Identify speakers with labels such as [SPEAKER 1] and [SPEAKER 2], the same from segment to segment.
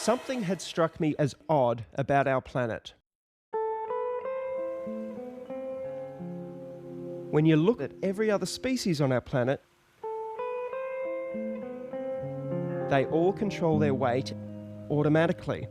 [SPEAKER 1] Something had struck me as odd about our planet. When you look at every other species on our planet, they all control their weight automatically.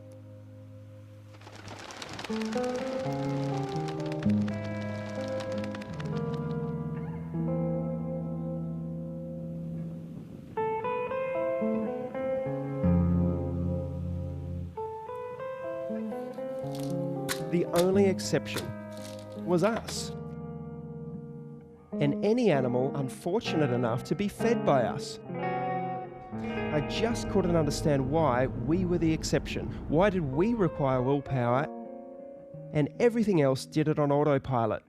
[SPEAKER 1] The only exception was us. And any animal unfortunate enough to be fed by us. I just couldn't understand why we were the exception. Why did we require willpower and everything else did it on autopilot?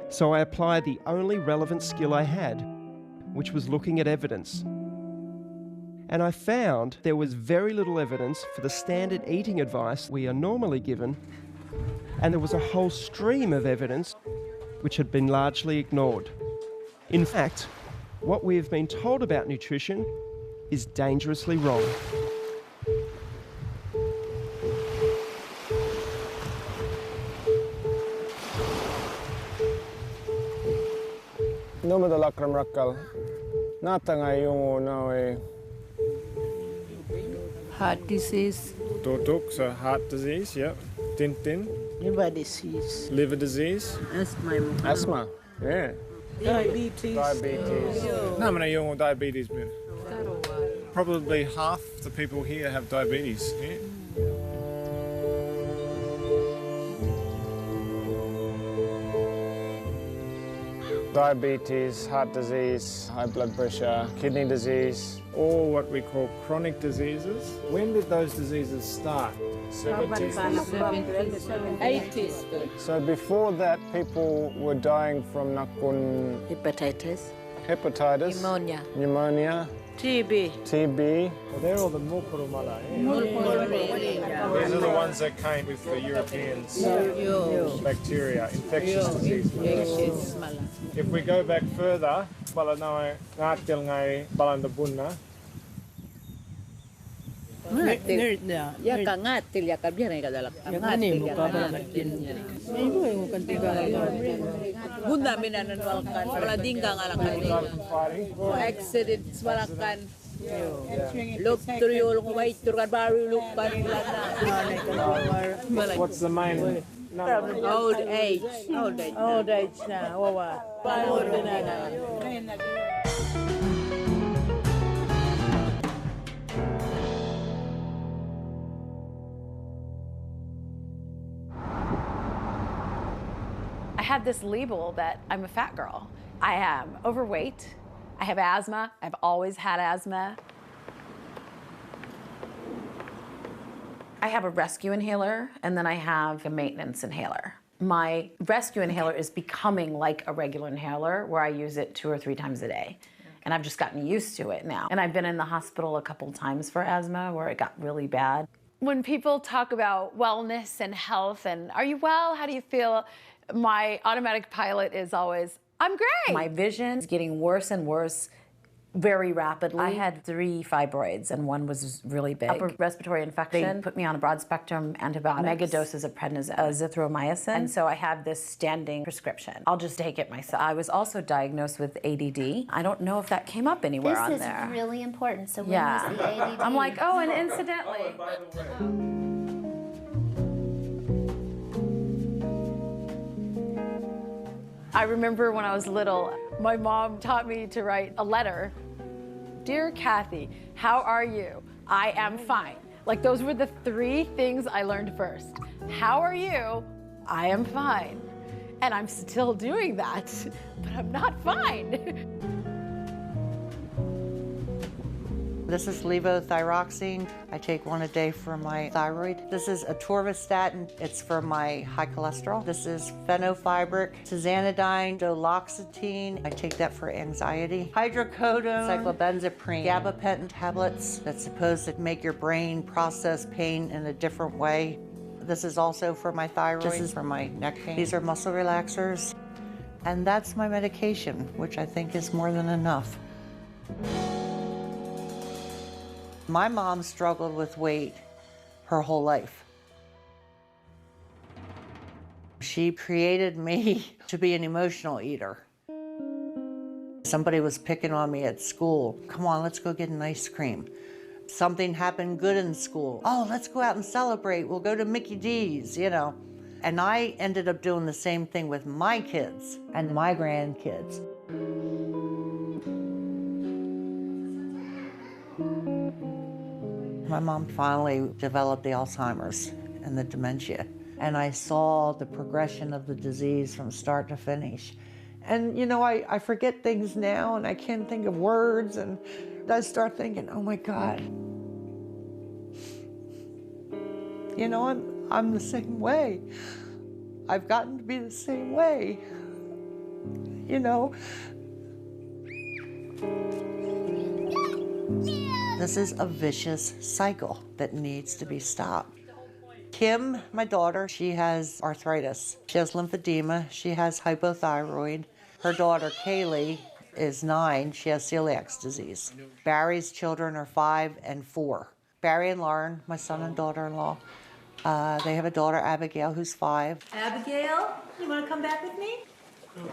[SPEAKER 1] So I applied the only relevant skill I had, which was looking at evidence. And I found there was very little evidence for the standard eating advice we are normally given, and there was a whole stream of evidence which had been largely ignored. In fact, what we have been told about nutrition is dangerously wrong.
[SPEAKER 2] Nome da lakram rakkal. Nata ngayong unaw
[SPEAKER 3] Heart disease.
[SPEAKER 2] tutuk, so heart disease, yeah. Tintin,
[SPEAKER 3] Liver disease.
[SPEAKER 2] liver disease, asthma, yeah.
[SPEAKER 3] Diabetes.
[SPEAKER 2] Diabetes. No, man, yung diabetes, man. Probably half the people here have diabetes. Yeah. Diabetes, heart disease, high blood pressure, kidney disease, all what we call chronic diseases. When did those diseases start? 70s.
[SPEAKER 3] 80s.
[SPEAKER 2] So before that, people were dying from nakun
[SPEAKER 3] Hepatitis.
[SPEAKER 2] hepatitis, pneumonia,
[SPEAKER 3] TB.
[SPEAKER 2] TB. They're all the Mulpurumala. These are the ones that came with the Europeans. Bacteria, infectious diseases. If we go back further, balanay ngatil ngay balandabunna.
[SPEAKER 3] Ya ka ngatil ya ka biyan ay kadalak. Ngatil ya ka ngatil. Gunda minananwalkan. Wala dingga nga lang kanila. Accidents malakan. Look tuyul ko wait turkan baru lupan na.
[SPEAKER 2] What's the main?
[SPEAKER 3] Old age. Old age na. Wawa. Paano na.
[SPEAKER 4] I had this label that I'm a fat girl. I am overweight. I have asthma. I've always had asthma. I have a rescue inhaler, and then I have a maintenance inhaler. My rescue inhaler is becoming like a regular inhaler where I use it 2 or 3 times a day. And I've just gotten used to it now. And I've been in the hospital a couple times for asthma where it got really bad. When people talk about wellness and health and are you well, how do you feel? My automatic pilot is always, I'm great. My vision is getting worse and worse very rapidly. I had 3 fibroids and one was really big. Upper respiratory infection. They put me on a broad spectrum antibiotics, mega doses of prednisone, azithromycin. And so I have this standing prescription. I'll just take it myself. I was also diagnosed with ADD. I don't know if that came up anywhere on there.
[SPEAKER 5] This is really important. So when
[SPEAKER 4] Yeah.
[SPEAKER 5] was the ADD?
[SPEAKER 4] I'm like, oh, and incidentally. I remember when I was little, my mom taught me to write a letter. Dear Kathy, how are you? I am fine. Like those were the 3 things I learned first. How are you? I am fine. And I'm still doing that, but I'm not fine.
[SPEAKER 6] This is levothyroxine. I take 1 a day for my thyroid. This is atorvastatin. It's for my high cholesterol. This is fenofibric, tizanidine, duloxetine. I take that for anxiety. Hydrocodone, cyclobenzaprine, gabapentin tablets that's supposed to make your brain process pain in a different way. This is also for my thyroid. This is for my neck pain. These are muscle relaxers. And that's my medication, which I think is more than enough. My mom struggled with weight her whole life. She created me to be an emotional eater. Somebody was picking on me at school. Come on, let's go get an ice cream. Something happened good in school. Oh, let's go out and celebrate. We'll go to Mickey D's, you know. And I ended up doing the same thing with my kids and my grandkids. My mom finally developed the Alzheimer's and the dementia. And I saw the progression of the disease from start to finish. And you know, I forget things now and I can't think of words, and I start thinking, oh my God. You know, I'm the same way. I've gotten to be the same way. You know. This is a vicious cycle that needs to be stopped. Kim, my daughter, she has arthritis. She has lymphedema. She has hypothyroid. Her daughter, Kaylee, is 9. She has celiac disease. Barry's children are 5 and 4. Barry and Lauren, my son and daughter-in-law, they have a daughter, Abigail, who's 5.
[SPEAKER 5] Abigail, you want to come back with me?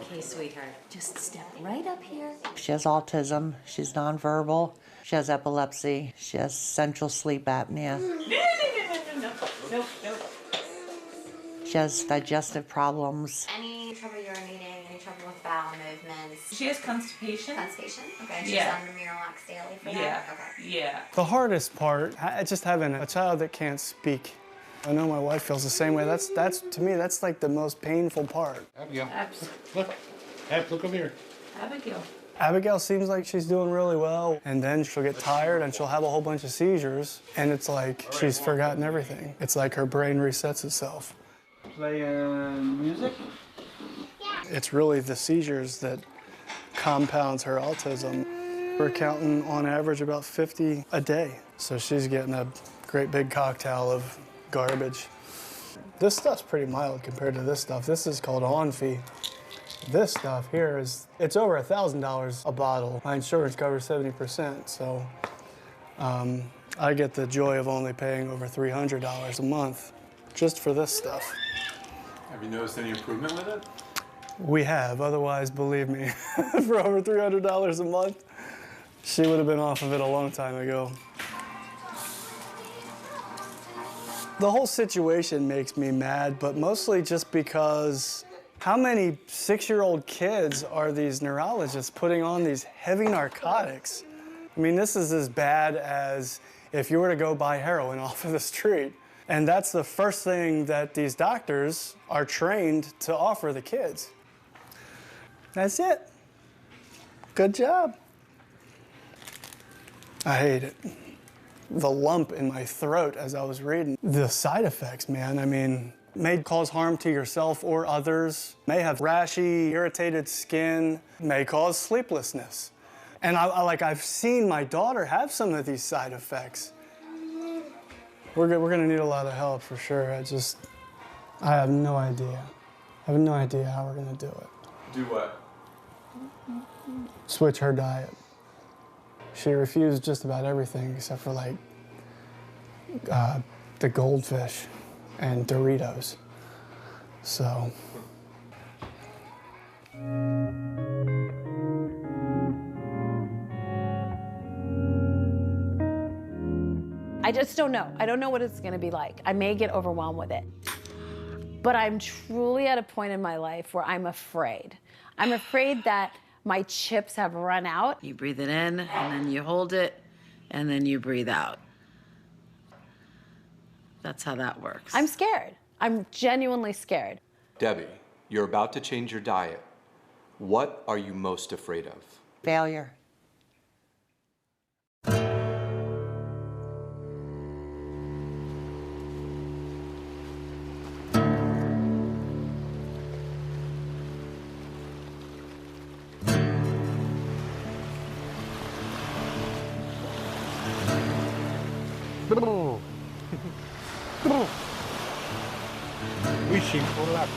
[SPEAKER 5] Okay, sweetheart. Just step right up here.
[SPEAKER 6] She has autism. She's nonverbal. She has epilepsy. She has central sleep apnea.
[SPEAKER 5] No.
[SPEAKER 6] She has digestive problems.
[SPEAKER 7] Any trouble urinating, any trouble with bowel movements?
[SPEAKER 5] She has constipation.
[SPEAKER 7] Constipation? Okay, she's
[SPEAKER 5] Yeah.
[SPEAKER 7] under Miralax daily for
[SPEAKER 5] Yeah.
[SPEAKER 7] that? Okay.
[SPEAKER 5] Yeah.
[SPEAKER 8] The hardest part, just having a child that can't speak. I know my wife feels the same way. That's to me, that's like the most painful part.
[SPEAKER 2] Abigail, look. Look over here.
[SPEAKER 5] Abigail.
[SPEAKER 8] Abigail seems like she's doing really well, and then she'll get tired and she'll have a whole bunch of seizures, and it's like she's forgotten everything. It's like her brain resets itself.
[SPEAKER 1] Playing music?
[SPEAKER 8] It's really the seizures that compounds her autism. We're counting on average about 50 a day, so she's getting a great big cocktail of garbage. This stuff's pretty mild compared to this stuff. This is called Onfi. This stuff here it's over $1,000 a bottle. My insurance covers 70%, so I get the joy of only paying over $300 a month just for this stuff.
[SPEAKER 9] Have you noticed any improvement with it?
[SPEAKER 8] We have, otherwise, believe me, for over $300 a month, she would have been off of it a long time ago. The whole situation makes me mad, but mostly just because how many 6-year-old kids are these neurologists putting on these heavy narcotics? I mean, this is as bad as if you were to go buy heroin off of the street. And that's the first thing that these doctors are trained to offer the kids. That's it. Good job. I hate it. The lump in my throat as I was reading. The side effects, man, I mean, may cause harm to yourself or others, may have rashy, irritated skin, may cause sleeplessness. And I've seen my daughter have some of these side effects. We're gonna need a lot of help for sure. I have no idea. I have no idea how we're gonna do it.
[SPEAKER 9] Do what?
[SPEAKER 8] Switch her diet. She refused just about everything except for like the goldfish and Doritos. So.
[SPEAKER 4] I just don't know. I don't know what it's gonna be like. I may get overwhelmed with it. But I'm truly at a point in my life where I'm afraid. I'm afraid that my chips have run out.
[SPEAKER 3] You breathe it in, and then you hold it, and then you breathe out. That's how that works.
[SPEAKER 4] I'm scared. I'm genuinely scared.
[SPEAKER 9] Debbie, you're about to change your diet. What are you most afraid of?
[SPEAKER 6] Failure.
[SPEAKER 2] Wishing for luck.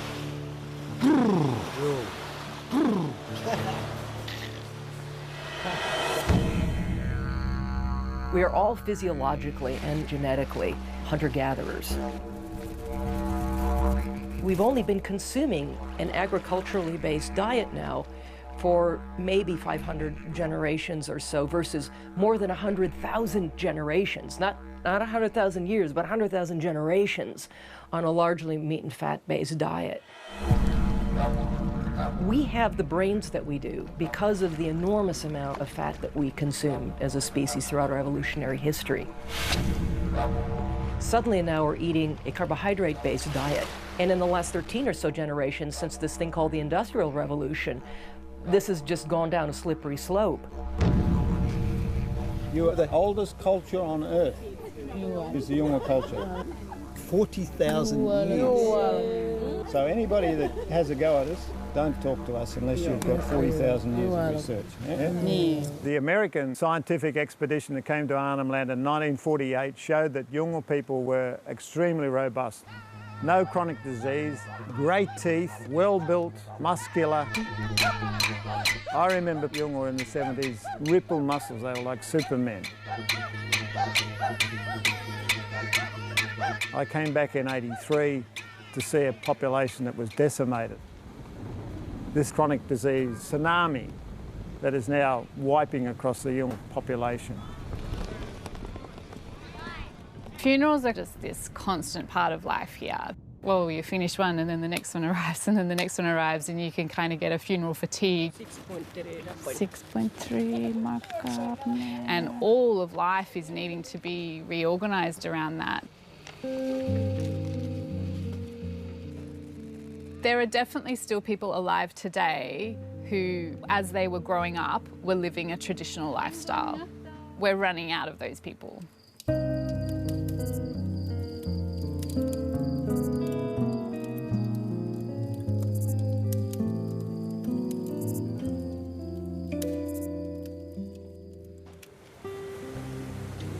[SPEAKER 10] We are all physiologically and genetically hunter-gatherers. We've only been consuming an agriculturally based diet now for maybe 500 generations or so versus more than 100,000 generations, not 100,000 years, but 100,000 generations on a largely meat and fat-based diet. We have the brains that we do because of the enormous amount of fat that we consume as a species throughout our evolutionary history. Suddenly now we're eating a carbohydrate-based diet. And in the last 13 or so generations, since this thing called the Industrial Revolution, this has just gone down a slippery slope.
[SPEAKER 11] You are the oldest culture on Earth, is the Yolngu culture. 40,000 years. So anybody that has a go at us, don't talk to us unless you've got 40,000 years of research. Yeah?
[SPEAKER 2] The American scientific expedition that came to Arnhem Land in 1948 showed that Yolngu people were extremely robust. No chronic disease, great teeth, well-built, muscular. I remember Yolngu in the 70s, rippled muscles, they were like supermen. I came back in '83 to see a population that was decimated. This chronic disease tsunami that is now wiping across the Yolngu population.
[SPEAKER 12] Funerals are just this constant part of life here. Well, you finish one and then the next one arrives and then the next one arrives and you can kind of get a funeral fatigue. 6.3 markup. And all of life is needing to be reorganised around that. There are definitely still people alive today who, as they were growing up, were living a traditional lifestyle. We're running out of those people.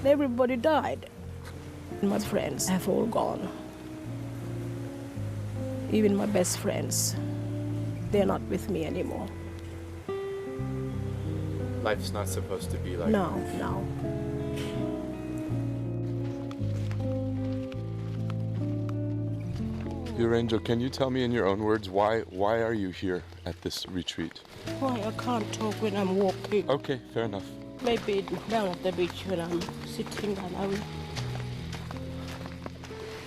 [SPEAKER 13] Everybody died. My friends have all gone. Even my best friends, they're not with me anymore.
[SPEAKER 9] Life's not supposed to be like
[SPEAKER 13] No, no.
[SPEAKER 14] Dear Angel, can you tell me in your own words why are you here at this retreat?
[SPEAKER 13] Why I can't talk when I'm walking.
[SPEAKER 14] Okay, fair enough.
[SPEAKER 13] Maybe down at the beach when I'm sitting and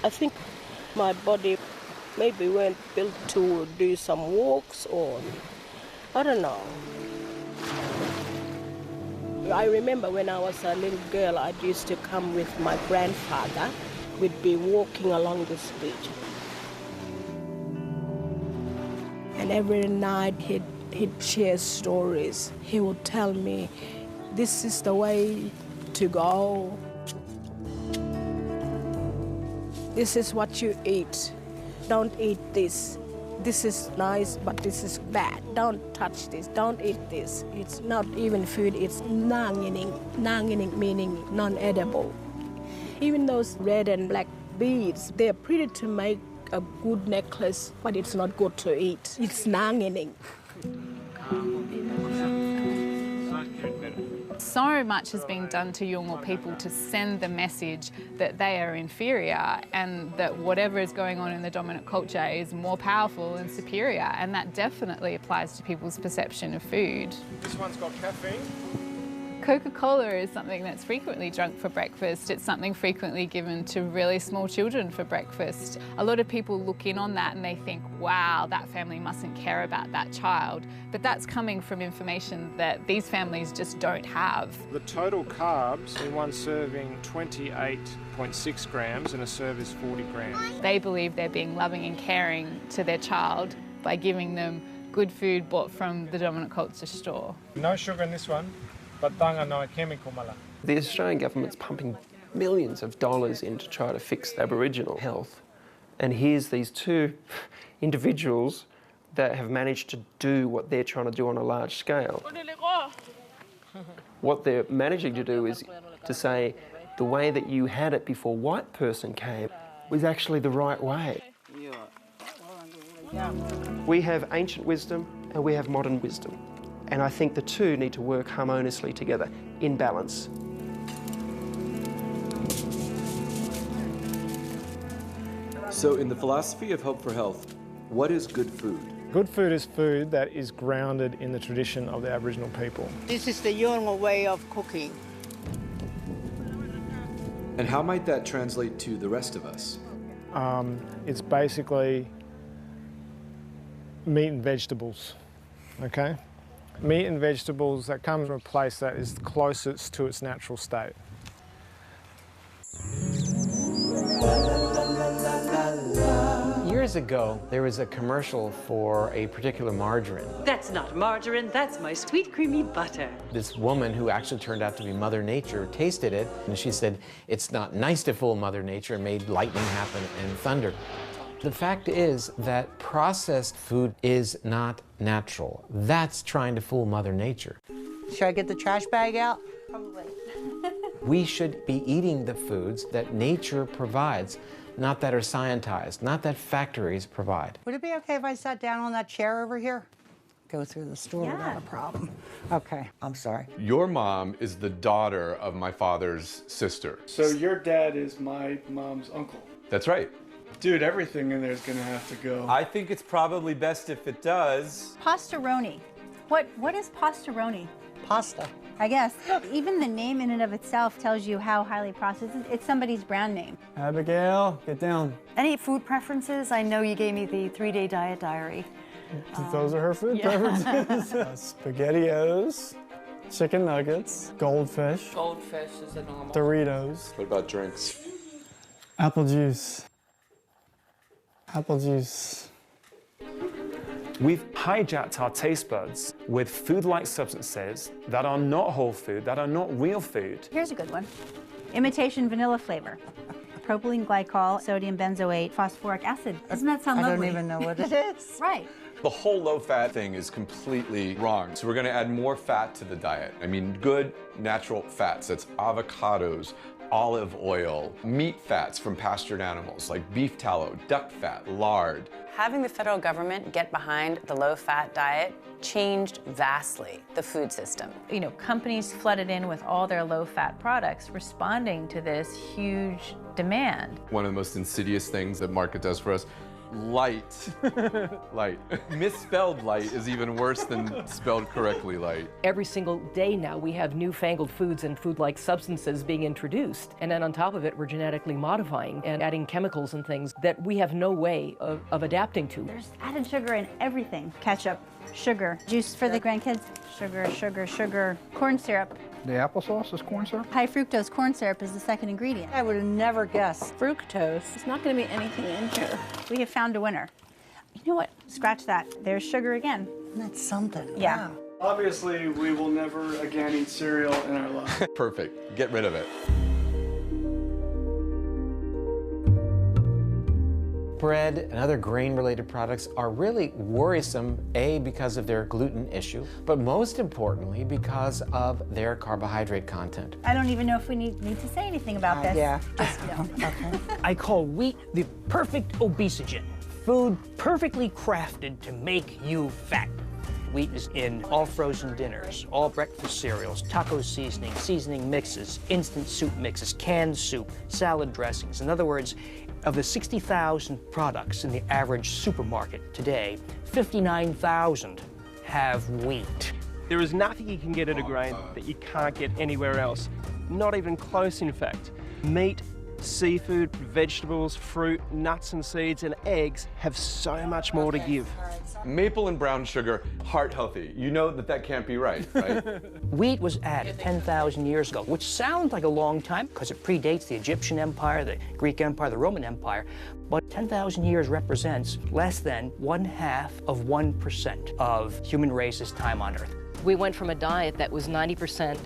[SPEAKER 13] I think my body maybe weren't built to do some walks or I don't know. I remember when I was a little girl, I used to come with my grandfather. We'd be walking along this beach. And every night he'd share stories. He would tell me, this is the way to go. This is what you eat. Don't eat this. This is nice, but this is bad. Don't touch this. Don't eat this. It's not even food, it's nangining. Nangining meaning non-edible. Even those red and black beads, they're pretty to make a good necklace, but it's not good to eat. It's nangining.
[SPEAKER 12] So much has been done to Yolngu people to send the message that they are inferior and that whatever is going on in the dominant culture is more powerful and superior, and that definitely applies to people's perception of food.
[SPEAKER 2] This one's got caffeine.
[SPEAKER 12] Coca-Cola is something that's frequently drunk for breakfast. It's something frequently given to really small children for breakfast. A lot of people look in on that and they think, wow, that family mustn't care about that child. But that's coming from information that these families just don't have.
[SPEAKER 2] The total carbs in one serving, 28.6 grams, and a serve is 40 grams.
[SPEAKER 12] They believe they're being loving and caring to their child by giving them good food bought from the dominant culture store.
[SPEAKER 2] No sugar in this one. The
[SPEAKER 1] Australian government's pumping millions of dollars in to try to fix Aboriginal health. And here's these two individuals that have managed to do what they're trying to do on a large scale. What they're managing to do is to say the way that you had it before white person came was actually the right way. We have ancient wisdom and we have modern wisdom. And I think the two need to work harmoniously together, in balance.
[SPEAKER 9] So in the philosophy of Hope for Health, what is good food?
[SPEAKER 2] Good food is food that is grounded in the tradition of the Aboriginal people.
[SPEAKER 15] This is the Yolngu way of cooking.
[SPEAKER 9] And how might that translate to the rest of us?
[SPEAKER 2] It's basically meat and vegetables, okay? Meat and vegetables that come from a place that is closest to its natural state.
[SPEAKER 16] Years ago, there was a commercial for a particular margarine.
[SPEAKER 17] That's not margarine, that's my sweet creamy butter.
[SPEAKER 16] This woman, who actually turned out to be Mother Nature, tasted it, and she said, it's not nice to fool Mother Nature, and made lightning happen and thunder. The fact is that processed food is not natural. That's trying to fool Mother Nature.
[SPEAKER 6] Should I get the trash bag out?
[SPEAKER 7] Probably.
[SPEAKER 16] We should be eating the foods that nature provides, not that are scientized, not that factories provide.
[SPEAKER 6] Would it be okay if I sat down on that chair over here? Go through the store without a problem. Okay, I'm sorry.
[SPEAKER 14] Your mom is the daughter of my father's sister.
[SPEAKER 8] So your dad is my mom's uncle.
[SPEAKER 14] That's right.
[SPEAKER 8] Dude, everything in there is gonna have to go.
[SPEAKER 9] I think it's probably best if it does.
[SPEAKER 18] Pastaroni. What is pastaroni?
[SPEAKER 6] Pasta.
[SPEAKER 18] I guess. Even the name in and of itself tells you how highly processed it is. It's somebody's brand name.
[SPEAKER 8] Abigail, get down.
[SPEAKER 17] Any food preferences? I know you gave me the 3-day diet diary.
[SPEAKER 8] Those are her food preferences. SpaghettiOs, chicken nuggets, goldfish.
[SPEAKER 10] Goldfish is a normal.
[SPEAKER 8] Doritos.
[SPEAKER 14] What about drinks?
[SPEAKER 8] Apple juice. Apple juice.
[SPEAKER 19] We've hijacked our taste buds with food-like substances that are not whole food, that are not real food.
[SPEAKER 18] Here's a good one. Imitation vanilla flavor. Propylene glycol, sodium benzoate, phosphoric acid. Doesn't that sound lovely?
[SPEAKER 6] I don't even know what it is.
[SPEAKER 18] Right.
[SPEAKER 9] The whole low-fat thing is completely wrong. So we're gonna add more fat to the diet. I mean, good natural fats. That's avocados, olive oil, meat fats from pastured animals like beef tallow, duck fat, lard.
[SPEAKER 20] Having the federal government get behind the low-fat diet changed vastly the food system.
[SPEAKER 4] You know, companies flooded in with all their low-fat products, responding to this huge demand.
[SPEAKER 14] One of the most insidious things that market does for us, light. Light. Misspelled light is even worse than spelled correctly light.
[SPEAKER 10] Every single day now we have newfangled foods and food-like substances being introduced. And then on top of it, we're genetically modifying and adding chemicals and things that we have no way of adapting to.
[SPEAKER 18] There's added sugar in everything. Ketchup, sugar, juice for the grandkids, sugar, sugar, sugar, corn syrup.
[SPEAKER 11] The applesauce is corn syrup?
[SPEAKER 18] High fructose corn syrup is the second ingredient.
[SPEAKER 6] I would have never guessed.
[SPEAKER 18] Fructose. There's not going to be anything in here. We have found a winner. You know what? Scratch that. There's sugar again.
[SPEAKER 6] That's something.
[SPEAKER 18] Yeah.
[SPEAKER 6] Wow.
[SPEAKER 8] Obviously, we will never again eat cereal in our life.
[SPEAKER 14] Perfect. Get rid of it.
[SPEAKER 16] Bread and other grain-related products are really worrisome, A, because of their gluten issue, but most importantly, because of their carbohydrate content.
[SPEAKER 18] I don't even know if we need to say anything about this.
[SPEAKER 6] Yeah.
[SPEAKER 18] Just no.
[SPEAKER 6] Okay.
[SPEAKER 21] I call wheat the perfect obesogen. Food perfectly crafted to make you fat. Wheat is in all frozen dinners, all breakfast cereals, taco seasoning mixes, instant soup mixes, canned soup, salad dressings. In other words, of the 60,000 products in the average supermarket today, 59,000 have wheat.
[SPEAKER 1] There is nothing you can get at a grain that you can't get anywhere else. Not even close, in fact. Meat, seafood, vegetables, fruit, nuts and seeds, and eggs have so much more to give.
[SPEAKER 9] Maple and brown sugar, heart healthy. You know that can't be right, right?
[SPEAKER 21] Wheat was added 10,000 years ago, which sounds like a long time because it predates the Egyptian Empire, the Greek Empire, the Roman Empire. But 10,000 years represents less than 0.5% of human race's time on Earth.
[SPEAKER 10] We went from a diet that was 90%,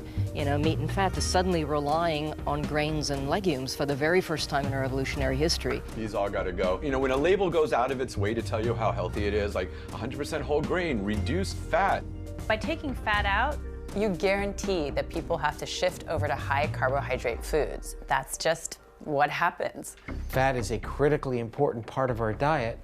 [SPEAKER 10] meat and fat to suddenly relying on grains and legumes for the very first time in our evolutionary history.
[SPEAKER 9] These all gotta go. You know, when a label goes out of its way to tell you how healthy it is, like 100% whole grain, reduced fat.
[SPEAKER 4] By taking fat out,
[SPEAKER 20] You guarantee that people have to shift over to high carbohydrate foods. That's just what happens.
[SPEAKER 16] Fat is a critically important part of our diet,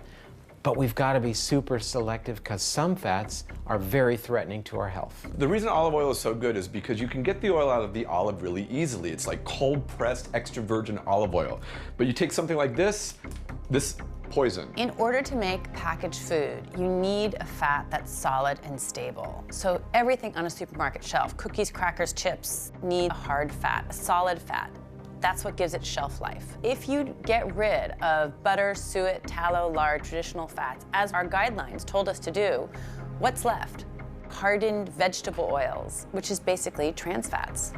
[SPEAKER 16] but we've got to be super selective because some fats are very threatening to our health.
[SPEAKER 9] The reason olive oil is so good is because you can get the oil out of the olive really easily. It's like cold-pressed extra virgin olive oil. But you take something like this, This poison.
[SPEAKER 20] In order to make packaged food, you need a fat that's solid and stable. So everything on a supermarket shelf, cookies, crackers, chips, need a hard fat, a solid fat. That's what gives it shelf life. If you get rid of butter, suet, tallow, lard, traditional fats, as our guidelines told us to do, what's left? Hardened vegetable oils, which is basically trans fats.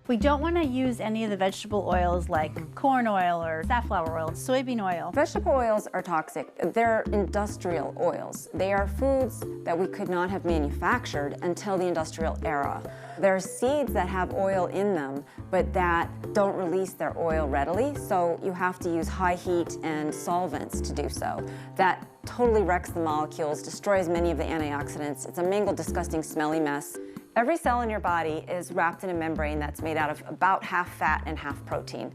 [SPEAKER 18] We don't want to use any of the vegetable oils like corn oil or safflower oil, soybean oil.
[SPEAKER 5] Vegetable oils are toxic. They're industrial oils. They are foods that we could not have manufactured until the industrial era. There are seeds that have oil in them, but that don't release their oil readily, so you have to use high heat and solvents to do so. That totally wrecks the molecules, destroys many of the antioxidants. It's a mangled, disgusting, smelly mess. Every cell in your body is wrapped in a membrane that's made out of about half fat and half protein.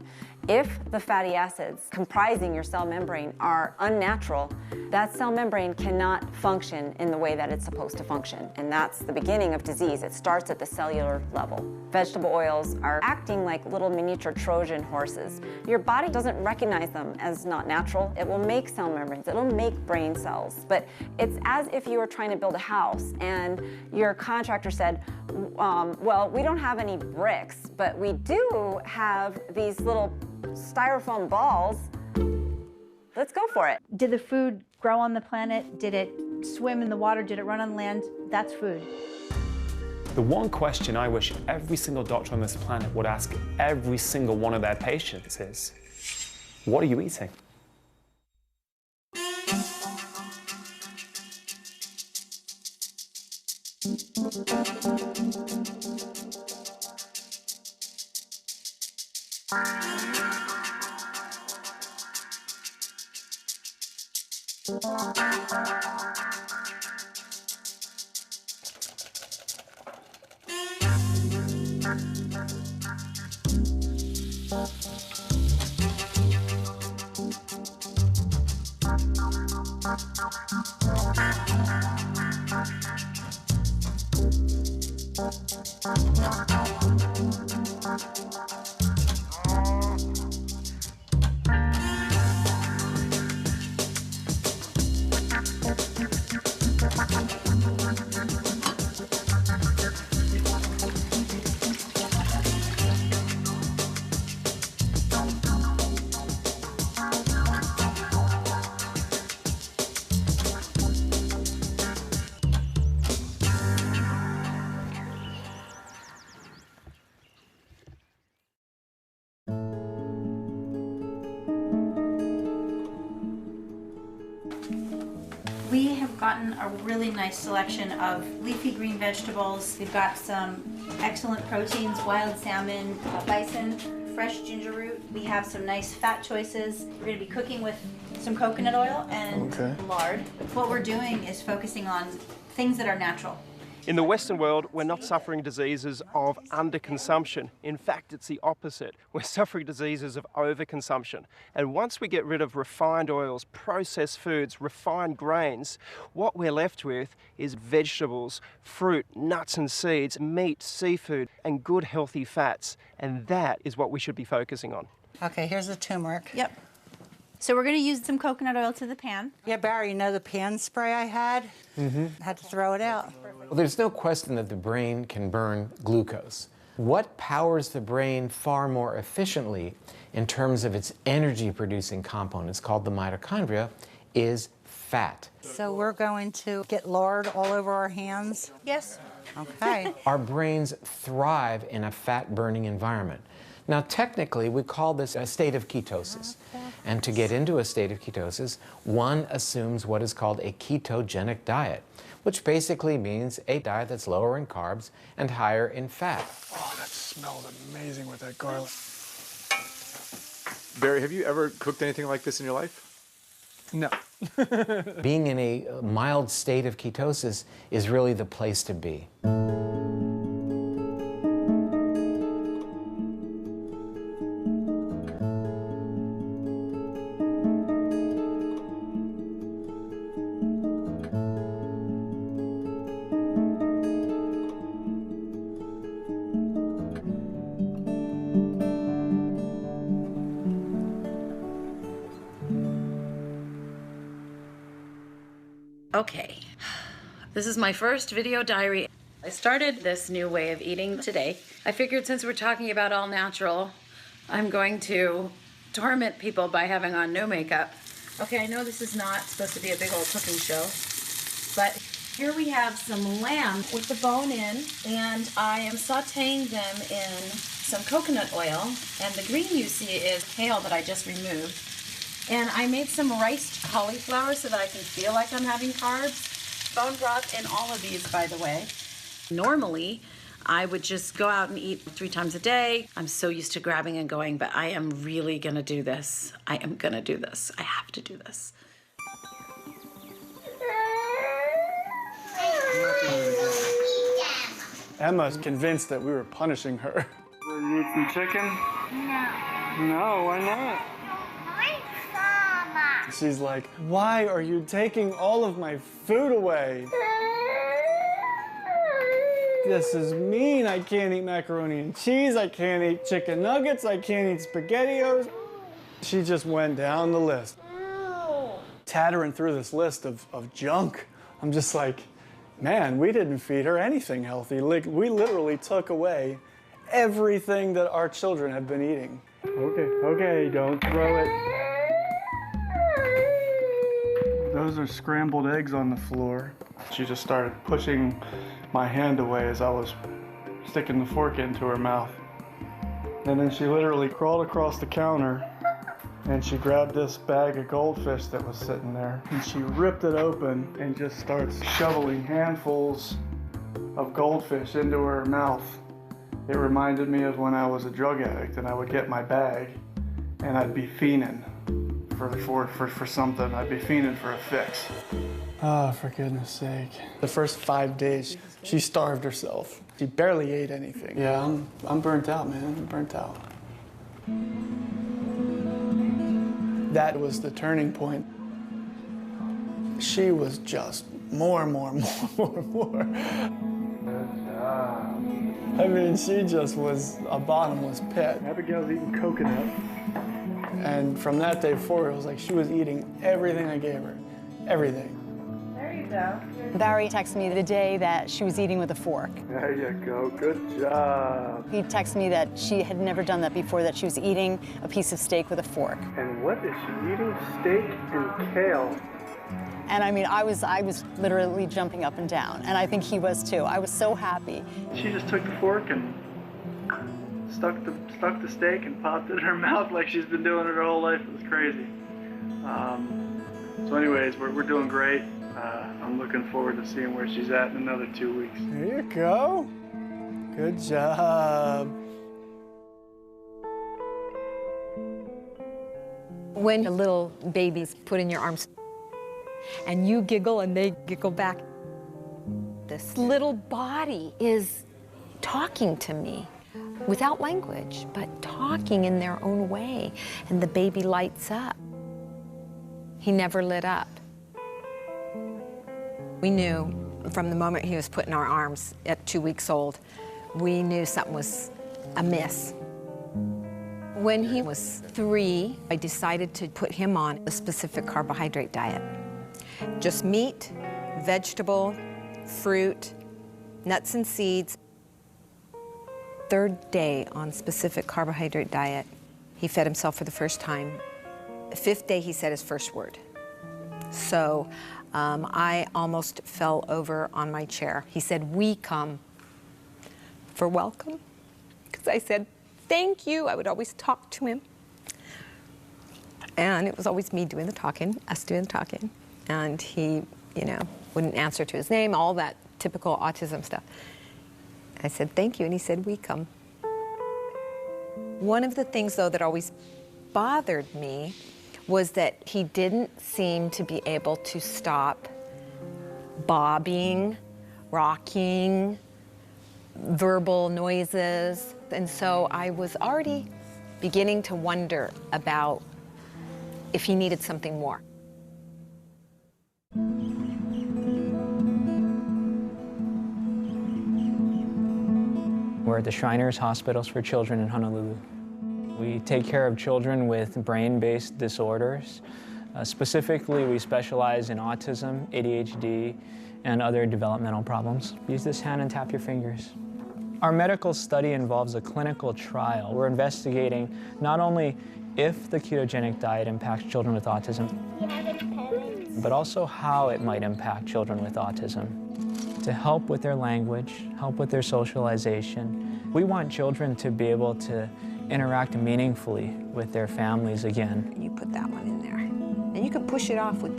[SPEAKER 5] If the fatty acids comprising your cell membrane are unnatural, that cell membrane cannot function in the way that it's supposed to function. And that's the beginning of disease. It starts at the cellular level. Vegetable oils are acting like little miniature Trojan horses. Your body doesn't recognize them as not natural. It will make cell membranes. It'll make brain cells. But it's as if you were trying to build a house and your contractor said, well, we don't have any bricks, but we do have these little styrofoam balls. Let's go for it.
[SPEAKER 18] Did the food grow on the planet? Did it swim in the water? Did it run on land? That's food.
[SPEAKER 19] The one question I wish every single doctor on this planet would ask every single one of their patients is, what are you eating?
[SPEAKER 18] We have gotten a really nice selection of leafy green vegetables. We've got some excellent proteins, wild salmon, bison, fresh ginger root. We have some nice fat choices. We're going to be cooking with some coconut oil and lard. What we're doing is focusing on things that are natural.
[SPEAKER 1] In the Western world, we're not suffering diseases of underconsumption. In fact, it's the opposite. We're suffering diseases of overconsumption. And once we get rid of refined oils, processed foods, refined grains, what we're left with is vegetables, fruit, nuts and seeds, meat, seafood, and good healthy fats. And that is what we should be focusing on.
[SPEAKER 6] Okay, here's the turmeric.
[SPEAKER 18] Yep. So we're going to use some coconut oil to the pan.
[SPEAKER 6] Yeah, Barry, you know the pan spray I had? Had to throw it out.
[SPEAKER 16] Well, there's no question that the brain can burn glucose. What powers the brain far more efficiently in terms of its energy-producing components, called the mitochondria, is fat.
[SPEAKER 6] So we're going to get lard all over our hands?
[SPEAKER 18] Yes.
[SPEAKER 6] Okay.
[SPEAKER 16] Our brains thrive in a fat-burning environment. Now, technically, we call this a state of ketosis. And to get into a state of ketosis, one assumes what is called a ketogenic diet, which basically means a diet that's lower in carbs and higher in fat.
[SPEAKER 8] Oh, that smelled amazing with that garlic.
[SPEAKER 9] Barry, have you ever cooked anything like this in your life?
[SPEAKER 8] No.
[SPEAKER 16] Being in a mild state of ketosis is really the place to be.
[SPEAKER 4] Okay, this is my first video diary. I started this new way of eating today. I figured since we're talking about all natural, I'm going to torment people by having on no makeup. Okay, I know this is not supposed to be a big old cooking show, but here we have some lamb with the bone in, and I am sauteing them in some coconut oil, and the green you see is kale that I just removed. And I made some riced cauliflower so that I can feel like I'm having carbs. Bone broth in all of these, by the way. Normally, I would just go out and eat 3 times a day. I'm so used to grabbing and going, but I am really gonna do this. I am gonna do this. I have to do this.
[SPEAKER 8] Emma's convinced that we were punishing her. You eat some chicken?
[SPEAKER 7] No.
[SPEAKER 8] No, why not? She's like, why are you taking all of my food away? This is mean. I can't eat macaroni and cheese. I can't eat chicken nuggets. I can't eat SpaghettiOs. She just went down the list. Tattering through this list of junk. I'm just like, man, we didn't feed her anything healthy. Like, we literally took away everything that our children have been eating. Okay, don't throw it. Those are scrambled eggs on the floor. She just started pushing my hand away as I was sticking the fork into her mouth. And then she literally crawled across the counter and she grabbed this bag of goldfish that was sitting there and she ripped it open and just starts shoveling handfuls of goldfish into her mouth. It reminded me of when I was a drug addict and I would get my bag and I'd be fiending for something. I'd be fiending for a fix. Oh, for goodness sake. The first 5 days, she starved herself. She barely ate anything. Yeah, I'm burnt out, man. I'm burnt out. That was the turning point. She was just more. Good job. I mean, she just was a bottomless pit. Abigail's eating coconut. And from that day forward, it was like she was eating everything I gave her. Everything.
[SPEAKER 7] There you go.
[SPEAKER 17] Barry texted me the day that she was eating with a fork.
[SPEAKER 8] There you go. Good job.
[SPEAKER 17] He texted me that she had never done that before, that she was eating a piece of steak with a fork.
[SPEAKER 8] And what is she eating? Steak and kale.
[SPEAKER 17] And I mean, I was literally jumping up and down, and I think he was too. I was so happy.
[SPEAKER 8] She just took the fork and stuck the steak and popped it in her mouth like she's been doing it her whole life. It was crazy. So anyways, we're doing great. I'm looking forward to seeing where she's at in another 2 weeks. There you go. Good job.
[SPEAKER 3] When a little baby's put in your arms and you giggle and they giggle back, this little body is talking to me without language, but talking in their own way, and the baby lights up. He never lit up. We knew from the moment he was put in our arms at 2 weeks old, we knew something was amiss. When he was 3, I decided to put him on a specific carbohydrate diet. Just meat, vegetable, fruit, nuts and seeds. 3rd day on specific carbohydrate diet, he fed himself for the first time. The 5th day, he said his first word. So I almost fell over on my chair. He said, "We come for welcome," because I said, "Thank you." I would always talk to him. And it was always me doing the talking, us doing the talking. And he, wouldn't answer to his name, all that typical autism stuff. I said, "Thank you," and he said, "We come." One of the things, though, that always bothered me was that he didn't seem to be able to stop bobbing, rocking, verbal noises. And so I was already beginning to wonder about if he needed something more.
[SPEAKER 22] We're at the Shriners Hospitals for Children in Honolulu. We take care of children with brain-based disorders, Specifically, we specialize in autism, ADHD, and other developmental problems. Use this hand and tap your fingers. Our medical study involves a clinical trial. We're investigating not only if the ketogenic diet impacts children with autism, but also how it might impact children with autism. To help with their language, help with their socialization. We want children to be able to interact meaningfully with their families again.
[SPEAKER 3] You put that one in there. And you can push it off with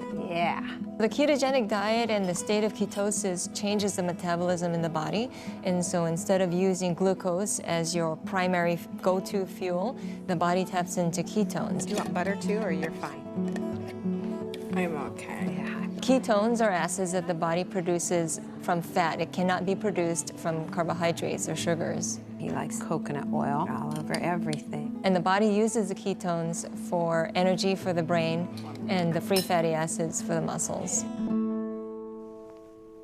[SPEAKER 3] The ketogenic diet and the state of ketosis changes the metabolism in the body. And so instead of using glucose as your primary go-to fuel, the body taps into ketones.
[SPEAKER 12] Do you want butter too, or you're fine? I'm okay.
[SPEAKER 3] Ketones are acids that the body produces from fat. It cannot be produced from carbohydrates or sugars.
[SPEAKER 12] He likes coconut oil all over everything.
[SPEAKER 3] And the body uses the ketones for energy for the brain and the free fatty acids for the muscles.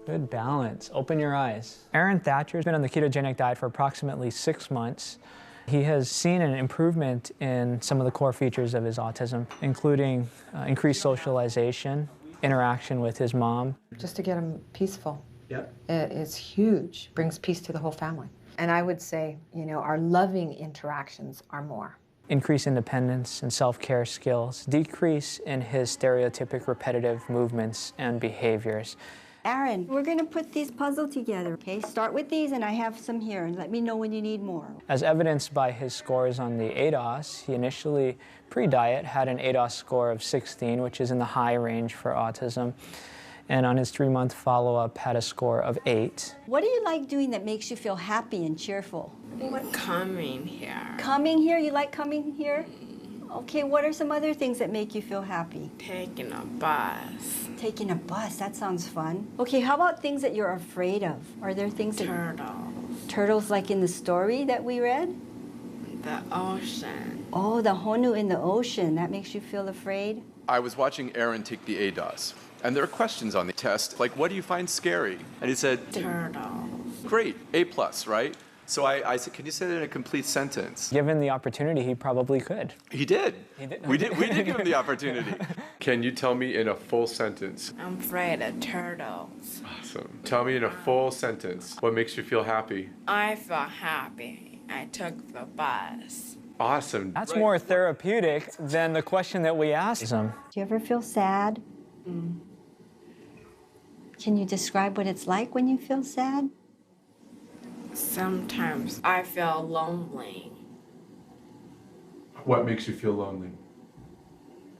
[SPEAKER 22] Good balance. Open your eyes. Aaron Thatcher's been on the ketogenic diet for approximately 6 months. He has seen an improvement in some of the core features of his autism, including increased socialization, interaction with his mom.
[SPEAKER 13] Just to get him peaceful.
[SPEAKER 22] Yep.
[SPEAKER 13] It's huge. Brings peace to the whole family. And I would say, you know, our loving interactions are more.
[SPEAKER 22] Increase independence and self-care skills, decrease in his stereotypic repetitive movements and behaviors.
[SPEAKER 23] Aaron, we're going to put these puzzle together, okay? Start with these, and I have some here, and let me know when you need more.
[SPEAKER 22] As evidenced by his scores on the ADOS, he initially, pre-diet, had an ADOS score of 16, which is in the high range for autism. And on his 3-month follow-up, had a score of 8.
[SPEAKER 23] What do you like doing that makes you feel happy and cheerful?
[SPEAKER 12] Coming here.
[SPEAKER 23] Coming here? You like coming here? Okay, what are some other things that make you feel happy?
[SPEAKER 12] Taking a bus.
[SPEAKER 23] Taking a bus, that sounds fun. Okay, how about things that you're afraid of? Are there things that...
[SPEAKER 12] Turtles.
[SPEAKER 23] Turtles like in the story that we read?
[SPEAKER 12] The ocean.
[SPEAKER 23] Oh, the honu in the ocean. That makes you feel afraid?
[SPEAKER 9] I was watching Aaron take the ADOS, and there are questions on the test, like, what do you find scary? And he said,
[SPEAKER 12] turtles.
[SPEAKER 9] Great, A+, right? So I said, can you say that in a complete sentence?
[SPEAKER 22] Given the opportunity, he probably could.
[SPEAKER 9] He did.
[SPEAKER 22] He did.
[SPEAKER 9] We did give him the opportunity. Can you tell me in a full sentence?
[SPEAKER 12] I'm afraid of turtles.
[SPEAKER 9] Awesome. Tell me in a full sentence what makes you feel happy.
[SPEAKER 12] I feel happy. I took the bus.
[SPEAKER 9] Awesome.
[SPEAKER 22] That's more therapeutic than the question that we asked him.
[SPEAKER 23] Do you ever feel sad? Can you describe what it's like when you feel sad?
[SPEAKER 12] Sometimes I feel lonely.
[SPEAKER 9] What makes you feel lonely?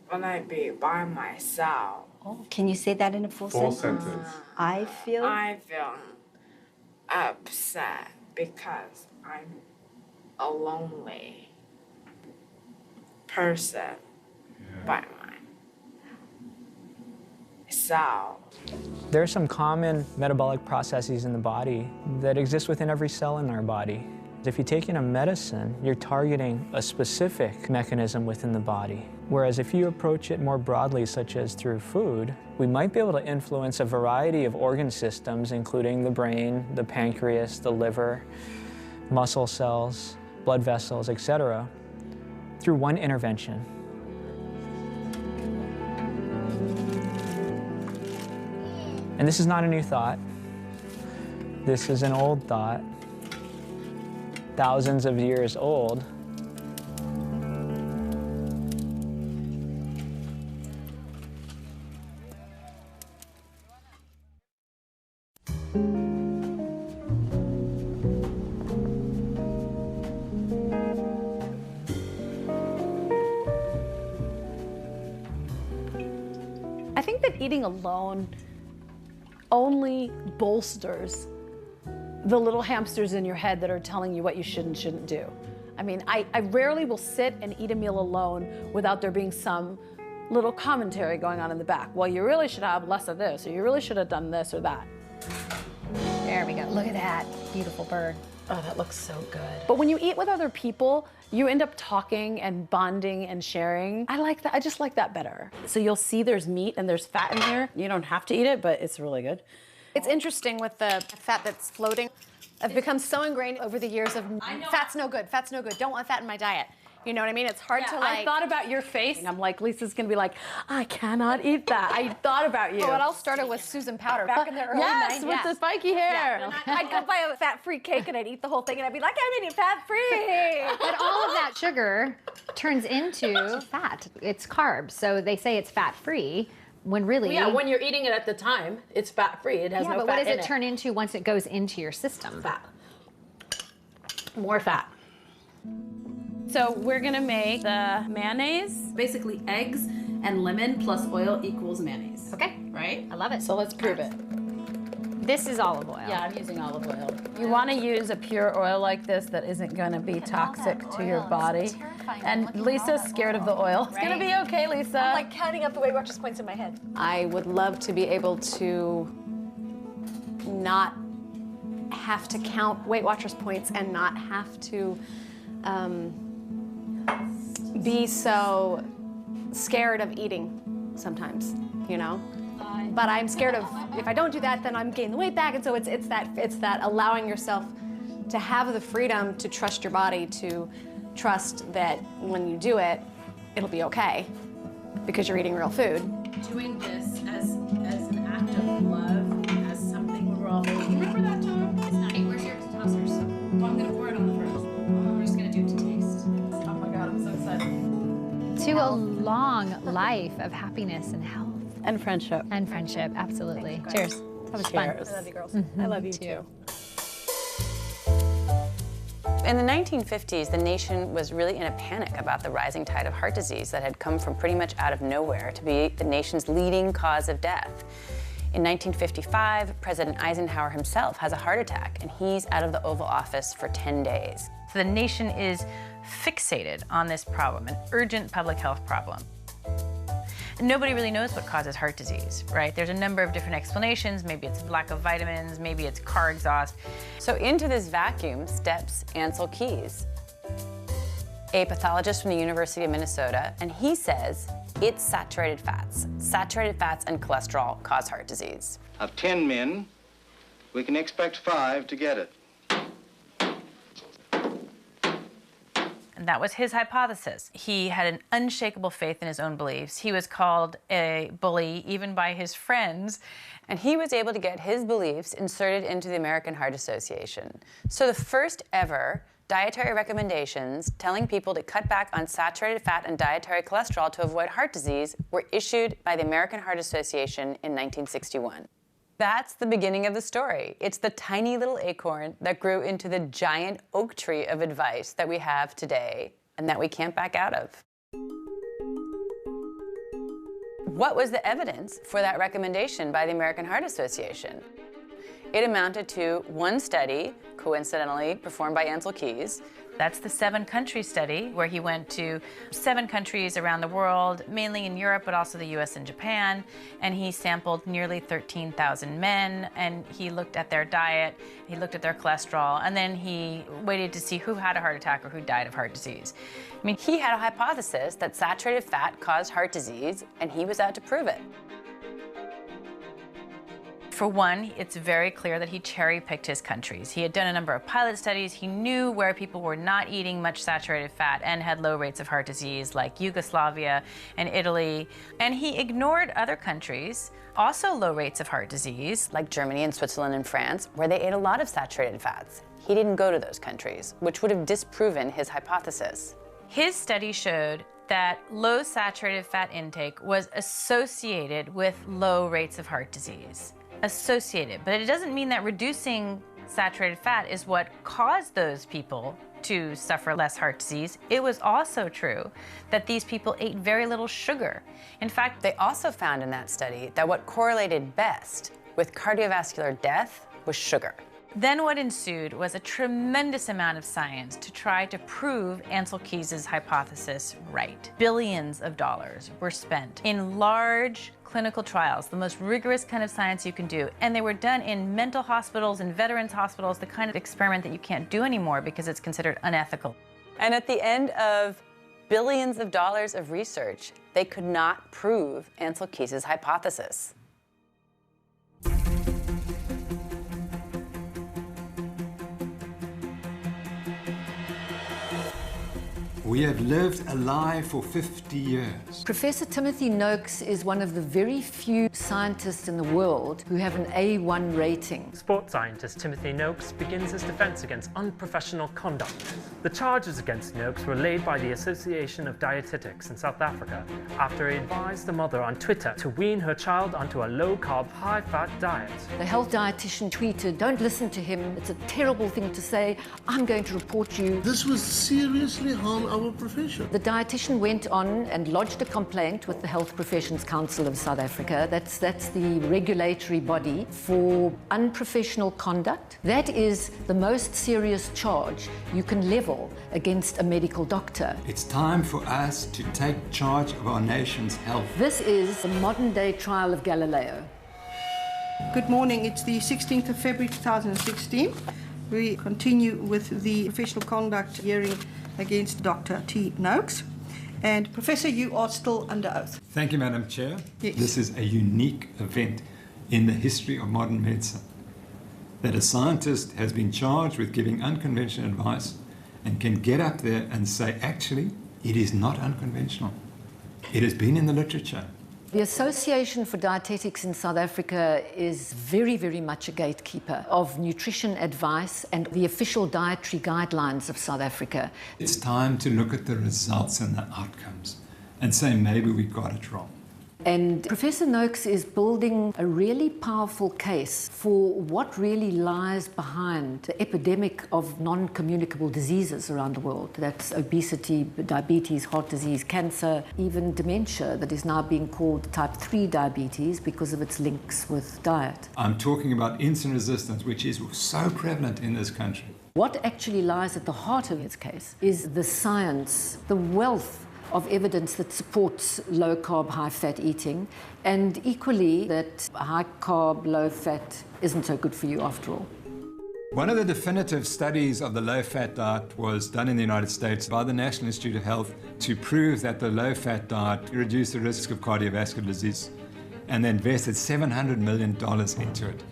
[SPEAKER 12] When I be by myself.
[SPEAKER 23] Oh, can you say that in a full sentence? I feel
[SPEAKER 12] upset because I'm a lonely person by myself.
[SPEAKER 22] There are some common metabolic processes in the body that exist within every cell in our body. If you take in a medicine, you're targeting a specific mechanism within the body. Whereas if you approach it more broadly, such as through food, we might be able to influence a variety of organ systems, including the brain, the pancreas, the liver, muscle cells, blood vessels, etc., through one intervention. And this is not a new thought. This is an old thought, thousands of years old.
[SPEAKER 24] I think that eating alone only bolsters the little hamsters in your head that are telling you what you should and shouldn't do. I mean, I rarely will sit and eat a meal alone without there being some little commentary going on in the back. Well, you really should have less of this, or you really should have done this or that.
[SPEAKER 12] There we go. Look at that beautiful bird. Oh, that looks so good.
[SPEAKER 24] But when you eat with other people, you end up talking and bonding and sharing. I like that. I just like that better. So you'll see there's meat and there's fat in here. You don't have to eat it, but it's really good.
[SPEAKER 12] It's interesting with the fat that's floating. I've become so ingrained over the years of fat's no good, don't want fat in my diet.
[SPEAKER 2] You know what I mean? It's hard to like.
[SPEAKER 24] I thought about your face. I'm like, Lisa's gonna be like, I cannot eat that. I thought about you.
[SPEAKER 2] Well, it all started with Susan Powder back in the early 90s.
[SPEAKER 24] Yes, with the spiky hair.
[SPEAKER 2] Yeah. I'd go buy a fat-free cake and I'd eat the whole thing and I'd be like, I'm eating fat-free.
[SPEAKER 12] But all of that sugar turns into fat. It's carbs. So they say it's fat-free when really...
[SPEAKER 24] Yeah, when you're eating it at the time, it's fat-free. It has no fat in it.
[SPEAKER 12] but what does it turn into once it goes into your system?
[SPEAKER 24] Fat. More fat. So we're gonna make the mayonnaise, basically eggs and lemon plus oil equals mayonnaise.
[SPEAKER 12] Okay.
[SPEAKER 24] Right?
[SPEAKER 12] I love it.
[SPEAKER 24] So let's prove it.
[SPEAKER 12] This is olive oil.
[SPEAKER 24] Yeah, I'm using olive oil. You want to use a pure oil like this that isn't going to be toxic to your body. And Lisa's scared of the oil. It's going to be okay, Lisa.
[SPEAKER 2] I'm like counting up the Weight Watchers points in my head.
[SPEAKER 11] I would love to be able to not have to count Weight Watchers points and not have to be so scared of eating sometimes, you know? But I'm scared of, if I don't do that, then I'm gaining the weight back. And so it's that allowing yourself to have the freedom to trust your body, to trust that when you do it, it'll be okay because you're eating real food.
[SPEAKER 24] Doing this as an act of love, as something where we're all, remember that time? It's not, hey, where's your tossers? Well, I'm gonna pour it on the fridge. I'm just gonna do it to taste. Oh my God, I'm so excited.
[SPEAKER 12] To a long life of happiness and health.
[SPEAKER 24] And friendship.
[SPEAKER 12] And friendship, absolutely. Cheers. That was fun.
[SPEAKER 24] Cheers.
[SPEAKER 2] I love you, girls.
[SPEAKER 12] Mm-hmm.
[SPEAKER 2] I love you too.
[SPEAKER 20] In the 1950s, the nation was really in a panic about the rising tide of heart disease that had come from pretty much out of nowhere to be the nation's leading cause of death. In 1955, President Eisenhower himself has a heart attack, and he's out of the Oval Office for 10 days.
[SPEAKER 14] So the nation is fixated on this problem, an urgent public health problem. And nobody really knows what causes heart disease, right? There's a number of different explanations. Maybe it's lack of vitamins, maybe it's car exhaust.
[SPEAKER 20] So into this vacuum steps Ancel Keys, a pathologist from the University of Minnesota, and he says it's saturated fats. Saturated fats and cholesterol cause heart disease.
[SPEAKER 15] Of 10 men, we can expect 5 to get it.
[SPEAKER 14] And that was his hypothesis. He had an unshakable faith in his own beliefs. He was called a bully even by his friends.
[SPEAKER 20] And he was able to get his beliefs inserted into the American Heart Association. So the first ever dietary recommendations telling people to cut back on saturated fat and dietary cholesterol to avoid heart disease were issued by the American Heart Association in 1961. That's the beginning of the story. It's the tiny little acorn that grew into the giant oak tree of advice that we have today and that we can't back out of. What was the evidence for that recommendation by the American Heart Association? It amounted to one study, coincidentally performed by Ancel Keys.
[SPEAKER 14] That's the 7-country study where he went to 7 countries around the world, mainly in Europe, but also the US and Japan. And he sampled nearly 13,000 men, and he looked at their diet, he looked at their cholesterol, and then he waited to see who had a heart attack or who died of heart disease.
[SPEAKER 20] I mean, he had a hypothesis that saturated fat caused heart disease, and he was out to prove it.
[SPEAKER 14] For one, it's very clear that he cherry-picked his countries. He had done a number of pilot studies. He knew where people were not eating much saturated fat and had low rates of heart disease, like Yugoslavia and Italy. And he ignored other countries, also low rates of heart disease,
[SPEAKER 20] like Germany and Switzerland and France, where they ate a lot of saturated fats. He didn't go to those countries, which would have disproven his hypothesis.
[SPEAKER 14] His study showed that low saturated fat intake was associated with low rates of heart disease. Associated, but it doesn't mean that reducing saturated fat is what caused those people to suffer less heart disease. It was also true that these people ate very little sugar. In fact,
[SPEAKER 20] they also found in that study that what correlated best with cardiovascular death was sugar.
[SPEAKER 14] Then what ensued was a tremendous amount of science to try to prove Ancel Keys' hypothesis right. Billions of dollars were spent in large clinical trials, the most rigorous kind of science you can do. And they were done in mental hospitals and veterans hospitals, the kind of experiment that you can't do anymore because it's considered unethical.
[SPEAKER 20] And at the end of billions of dollars of research, they could not prove Ancel Keys' hypothesis.
[SPEAKER 5] We have lived a lie for 50 years.
[SPEAKER 10] Professor Timothy Noakes is one of the very few scientists in the world who have an A1 rating.
[SPEAKER 19] Sports scientist Timothy Noakes begins his defense against unprofessional conduct. The charges against Noakes were laid by the Association of Dietetics in South Africa after he advised the mother on Twitter to wean her child onto a low-carb, high-fat diet.
[SPEAKER 10] The health dietitian tweeted, "Don't listen to him. It's a terrible thing to say. I'm going to report you."
[SPEAKER 21] This will seriously harm our profession.
[SPEAKER 10] The dietitian went on and lodged a complaint with the Health Professions Council of South Africa. That's the regulatory body for unprofessional conduct. That is the most serious charge you can level against a medical doctor.
[SPEAKER 5] It's time for us to take charge of our nation's health.
[SPEAKER 10] This is the modern-day trial of Galileo.
[SPEAKER 25] Good morning. It's the 16th of February 2016. We continue with the professional conduct hearing against Dr. T. Noakes. And Professor, you are still under oath.
[SPEAKER 5] Thank you, Madam Chair.
[SPEAKER 25] Yes.
[SPEAKER 5] This is a unique event in the history of modern medicine, that a scientist has been charged with giving unconventional advice and can get up there and say, actually, it is not unconventional. It has been in the literature.
[SPEAKER 10] The Association for Dietetics in South Africa is very, very much a gatekeeper of nutrition advice and the official dietary guidelines of South Africa.
[SPEAKER 5] It's time to look at the results and the outcomes and say maybe we got it wrong.
[SPEAKER 10] And Professor Noakes is building a really powerful case for what really lies behind the epidemic of non-communicable diseases around the world. That's obesity, diabetes, heart disease, cancer, even dementia that is now being called type 3 diabetes because of its links with diet.
[SPEAKER 5] I'm talking about insulin resistance, which is so prevalent in this country.
[SPEAKER 10] What actually lies at the heart of its case is the science, the wealth of evidence that supports low-carb, high-fat eating, and equally that high-carb, low-fat isn't so good for you after all.
[SPEAKER 5] One of the definitive studies of the low-fat diet was done in the United States by the National Institute of Health to prove that the low-fat diet reduced the risk of cardiovascular disease, and they invested $700 million into it.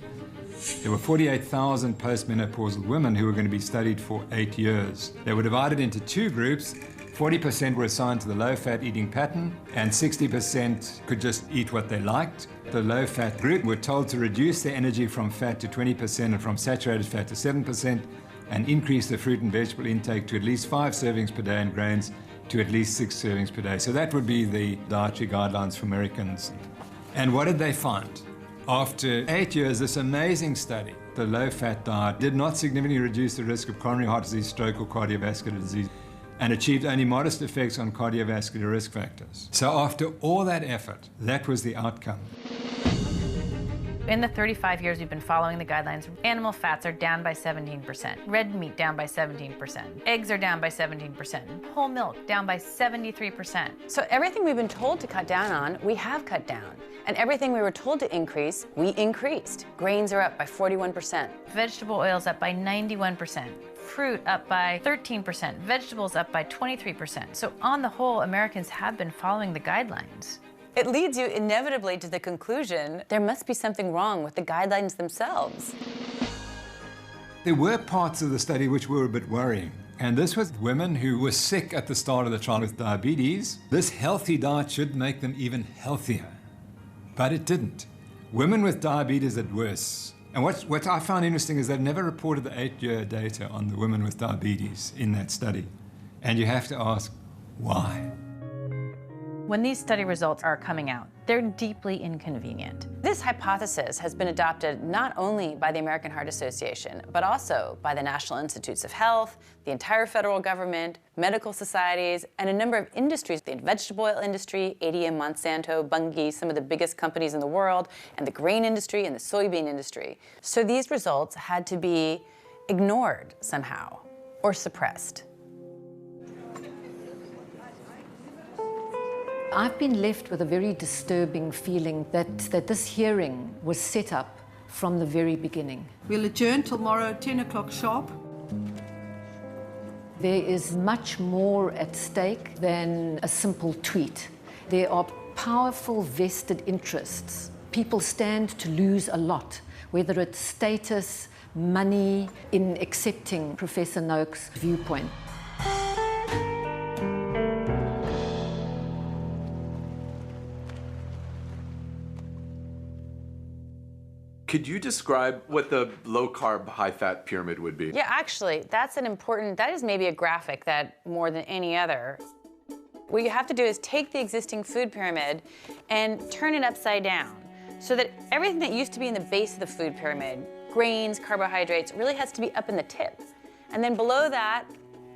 [SPEAKER 5] There were 48,000 postmenopausal women who were going to be studied for 8 years. They were divided into two groups. 40% were assigned to the low-fat eating pattern, and 60% could just eat what they liked. The low-fat group were told to reduce their energy from fat to 20% and from saturated fat to 7%, and increase their fruit and vegetable intake to at least 5 servings per day and grains to at least 6 servings per day. So that would be the dietary guidelines for Americans. And what did they find? After 8 years, this amazing study, the low-fat diet did not significantly reduce the risk of coronary heart disease, stroke, or cardiovascular disease, and achieved only modest effects on cardiovascular risk factors. So after all that effort, that was the outcome.
[SPEAKER 14] In the 35 years we've been following the guidelines, animal fats are down by 17%, red meat down by 17%, eggs are down by 17%, whole milk down by 73%.
[SPEAKER 20] So everything we've been told to cut down on, we have cut down. And everything we were told to increase, we increased. Grains are up by 41%.
[SPEAKER 14] Vegetable oils up by 91%. Fruit up by 13%, vegetables up by 23%. So on the whole, Americans have been following the guidelines.
[SPEAKER 20] It leads you inevitably to the conclusion there must be something wrong with the guidelines themselves.
[SPEAKER 5] There were parts of the study which were a bit worrying. And this was women who were sick at the start of the trial with diabetes. This healthy diet should make them even healthier. But it didn't. Women with diabetes did worse. And what I found interesting is they've never reported the 8-year data on the women with diabetes in that study. And you have to ask, why?
[SPEAKER 14] When these study results are coming out, they're deeply inconvenient.
[SPEAKER 20] This hypothesis has been adopted not only by the American Heart Association, but also by the National Institutes of Health, the entire federal government, medical societies, and a number of industries, the vegetable oil industry, ADM, Monsanto, Bunge, some of the biggest companies in the world, and the grain industry and the soybean industry. So these results had to be ignored somehow or suppressed.
[SPEAKER 10] I've been left with a very disturbing feeling that this hearing was set up from the very beginning.
[SPEAKER 25] We'll adjourn tomorrow, 10 o'clock sharp.
[SPEAKER 10] There is much more at stake than a simple tweet. There are powerful vested interests. People stand to lose a lot, whether it's status, money, in accepting Professor Noakes' viewpoint.
[SPEAKER 9] Could you describe what the low-carb, high-fat pyramid would be?
[SPEAKER 20] Yeah, actually, that is maybe a graphic that more than any other. What you have to do is take the existing food pyramid and turn it upside down so that everything that used to be in the base of the food pyramid, grains, carbohydrates, really has to be up in the tip. And then below that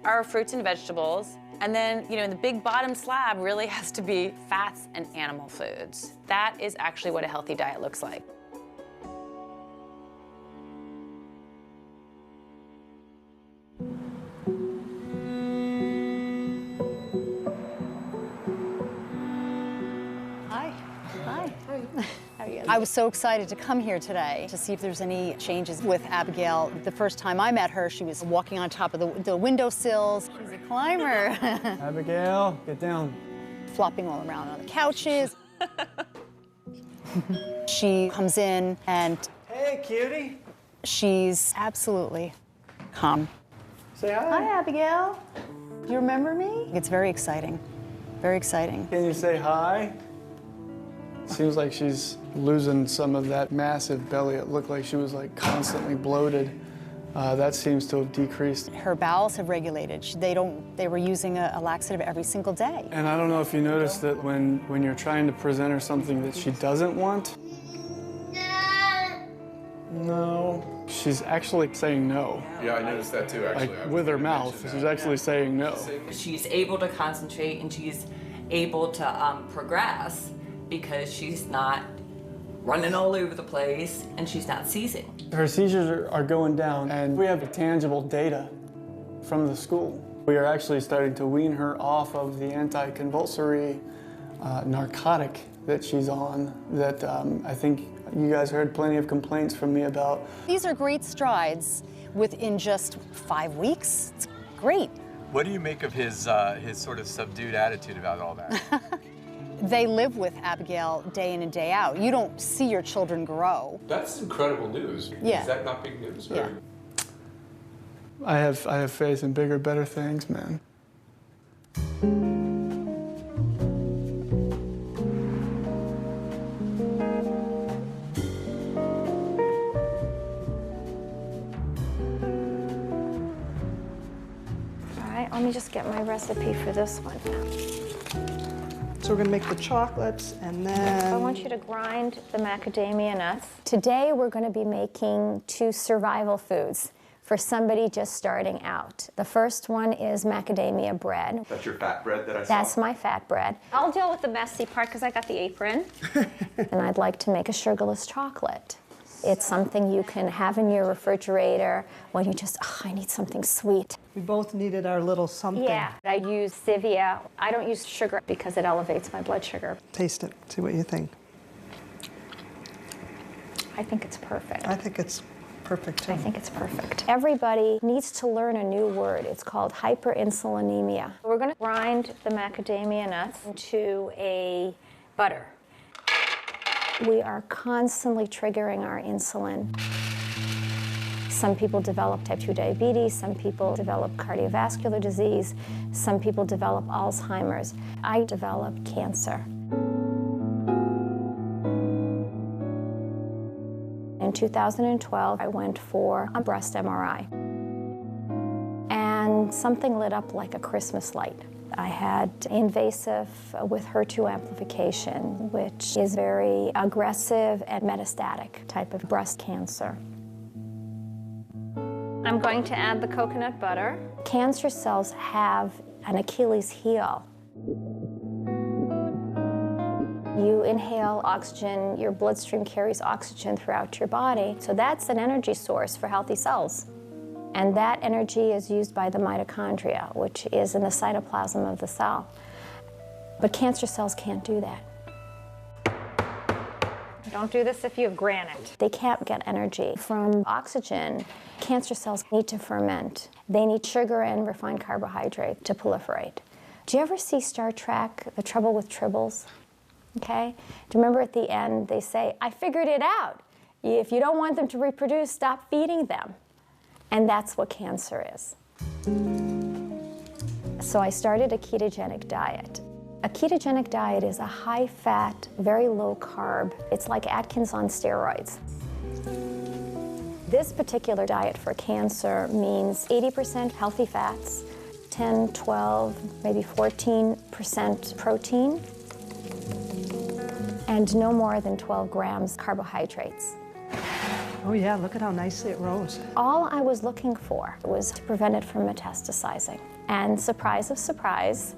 [SPEAKER 20] are fruits and vegetables. And then, in the big bottom slab really has to be fats and animal foods. That is actually what a healthy diet looks like.
[SPEAKER 17] Hi. Hi. How are you? I was so excited to come here today to see if there's any changes with Abigail. The first time I met her, she was walking on top of the windowsills. She's a climber.
[SPEAKER 8] Abigail, get down.
[SPEAKER 17] Flopping all around on the couches. She comes in and...
[SPEAKER 8] Hey, cutie.
[SPEAKER 17] She's absolutely calm.
[SPEAKER 8] Say hi.
[SPEAKER 17] Hi, Abigail. Do you remember me? It's very exciting. Very exciting.
[SPEAKER 8] Can you say hi? Seems like she's losing some of that massive belly. It looked like she was like constantly bloated. That seems to have decreased.
[SPEAKER 17] Her bowels have regulated. They were using a laxative every single day.
[SPEAKER 8] And I don't know if you noticed that when you're trying to present her something that she doesn't want. No. She's actually saying no.
[SPEAKER 9] Yeah, I noticed that too, actually.
[SPEAKER 8] Like with her mouth, she's actually saying no.
[SPEAKER 1] She's able to concentrate and she's able to progress because she's not running all over the place and she's not seizing.
[SPEAKER 8] Her seizures are going down, and we have tangible data from the school. We are actually starting to wean her off of the anti-convulsory narcotic that she's on that I think you guys heard plenty of complaints from me about.
[SPEAKER 17] These are great strides within just 5 weeks. It's great.
[SPEAKER 9] What do you make of his sort of subdued attitude about all that?
[SPEAKER 17] They live with Abigail day in and day out. You don't see your children grow.
[SPEAKER 9] That's incredible news.
[SPEAKER 17] Yeah.
[SPEAKER 9] Is that not big news?
[SPEAKER 17] Yeah.
[SPEAKER 8] I have faith in bigger, better things, man.
[SPEAKER 2] All right, let me just get my recipe for this one.
[SPEAKER 25] So we're gonna make the chocolates and then...
[SPEAKER 2] I want you to grind the macadamia nuts. Today we're gonna be making 2 survival foods for somebody just starting out. The first one is macadamia bread.
[SPEAKER 9] That's your fat bread that I saw?
[SPEAKER 2] That's my fat bread. I'll deal with the messy part because I got the apron. And I'd like to make a sugarless chocolate. It's something you can have in your refrigerator when you just, I need something sweet.
[SPEAKER 25] We both needed our little something.
[SPEAKER 2] Yeah, I use stevia. I don't use sugar because it elevates my blood sugar.
[SPEAKER 25] Taste it, see what you think.
[SPEAKER 2] I think it's perfect.
[SPEAKER 25] I think it's perfect too.
[SPEAKER 2] I think it's perfect. Everybody needs to learn a new word. It's called hyperinsulinemia. We're going to grind the macadamia nuts into a butter. We are constantly triggering our insulin. Some people develop type 2 diabetes, some people develop cardiovascular disease, some people develop Alzheimer's. I developed cancer. In 2012, I went for a breast MRI. And something lit up like a Christmas light. I had invasive with HER2 amplification, which is very aggressive and metastatic type of breast cancer. I'm going to add the coconut butter. Cancer cells have an Achilles heel. You inhale oxygen, your bloodstream carries oxygen throughout your body, so that's an energy source for healthy cells. And that energy is used by the mitochondria, which is in the cytoplasm of the cell. But cancer cells can't do that. Don't do this if you have granite. They can't get energy from oxygen. Cancer cells need to ferment. They need sugar and refined carbohydrate to proliferate. Do you ever see Star Trek, The Trouble with Tribbles? Okay? Do you remember at the end they say, I figured it out. If you don't want them to reproduce, stop feeding them. And that's what cancer is. So I started a ketogenic diet. A ketogenic diet is a high-fat, very low-carb. It's like Atkins on steroids. This particular diet for cancer means 80% healthy fats, 10, 12, maybe 14% protein, and no more than 12 grams carbohydrates.
[SPEAKER 24] Oh yeah, look at how nicely it rose.
[SPEAKER 2] All I was looking for was to prevent it from metastasizing. And surprise of surprise,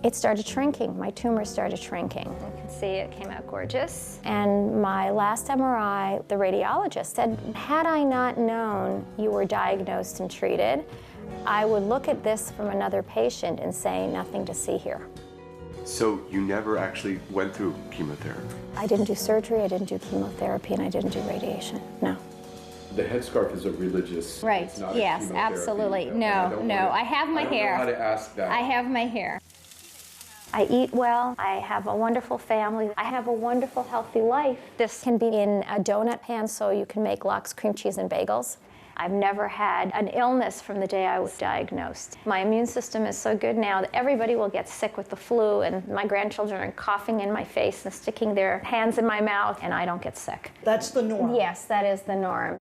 [SPEAKER 2] it started shrinking. My tumor started shrinking. You can see it came out gorgeous. And my last MRI, the radiologist said, had I not known you were diagnosed and treated, I would look at this from another patient and say, nothing to see here.
[SPEAKER 4] So you never actually went through chemotherapy?
[SPEAKER 2] I didn't do surgery, I didn't do chemotherapy, and I didn't do radiation, no.
[SPEAKER 4] The headscarf is a religious.
[SPEAKER 12] Right,
[SPEAKER 4] it's not a
[SPEAKER 12] yes,
[SPEAKER 4] chemotherapy.
[SPEAKER 12] absolutely. No, I have my hair.
[SPEAKER 4] I don't know how to ask that.
[SPEAKER 12] I have my hair.
[SPEAKER 2] I eat well, I have a wonderful family, I have a wonderful, healthy life. This can be in a donut pan, so you can make lox, cream cheese, and bagels. I've never had an illness from the day I was diagnosed. My immune system is so good now that everybody will get sick with the flu, and my grandchildren are coughing in my face and sticking their hands in my mouth, and I don't get sick.
[SPEAKER 24] That's the norm.
[SPEAKER 2] Yes, that is the norm.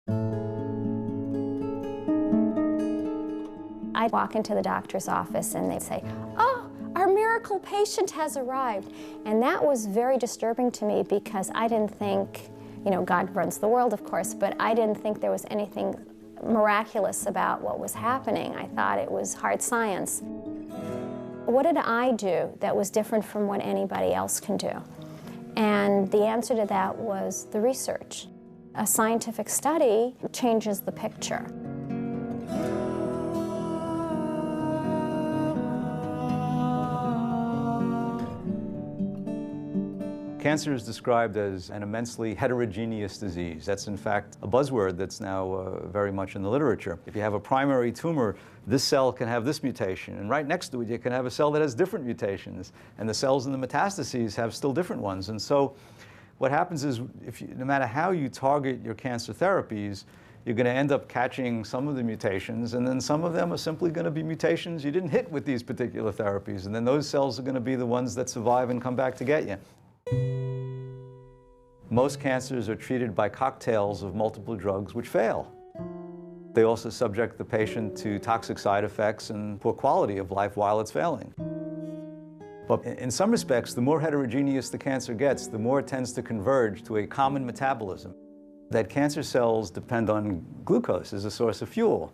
[SPEAKER 2] I'd walk into the doctor's office and they'd say, "Oh, our miracle patient has arrived." And that was very disturbing to me because I didn't think, you know, God runs the world, of course, but I didn't think there was anything miraculous about what was happening. I thought it was hard science. What did I do that was different from what anybody else can do? And the answer to that was the research. A scientific study changes the picture.
[SPEAKER 6] Cancer is described as an immensely heterogeneous disease. That's in fact a buzzword that's now very much in the literature. If you have a primary tumor, this cell can have this mutation, and right next to it you can have a cell that has different mutations, and the cells in the metastases have still different ones. And so what happens is, no matter how you target your cancer therapies, you're going to end up catching some of the mutations, and then some of them are simply going to be mutations you didn't hit with these particular therapies, and then those cells are going to be the ones that survive and come back to get you. Most cancers are treated by cocktails of multiple drugs which fail. They also subject the patient to toxic side effects and poor quality of life while it's failing. But in some respects, the more heterogeneous the cancer gets, the more it tends to converge to a common metabolism. That cancer cells depend on glucose as a source of fuel.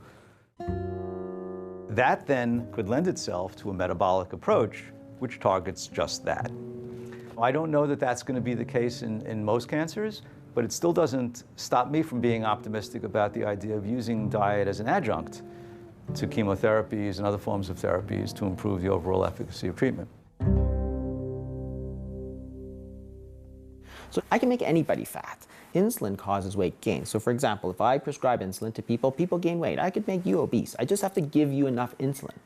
[SPEAKER 6] That then could lend itself to a metabolic approach which targets just that. I don't know that that's going to be the case in most cancers, but it still doesn't stop me from being optimistic about the idea of using diet as an adjunct to chemotherapies and other forms of therapies to improve the overall efficacy of treatment.
[SPEAKER 7] So I can make anybody fat. Insulin causes weight gain. So for example, if I prescribe insulin to people, people gain weight. I could make you obese. I just have to give you enough insulin.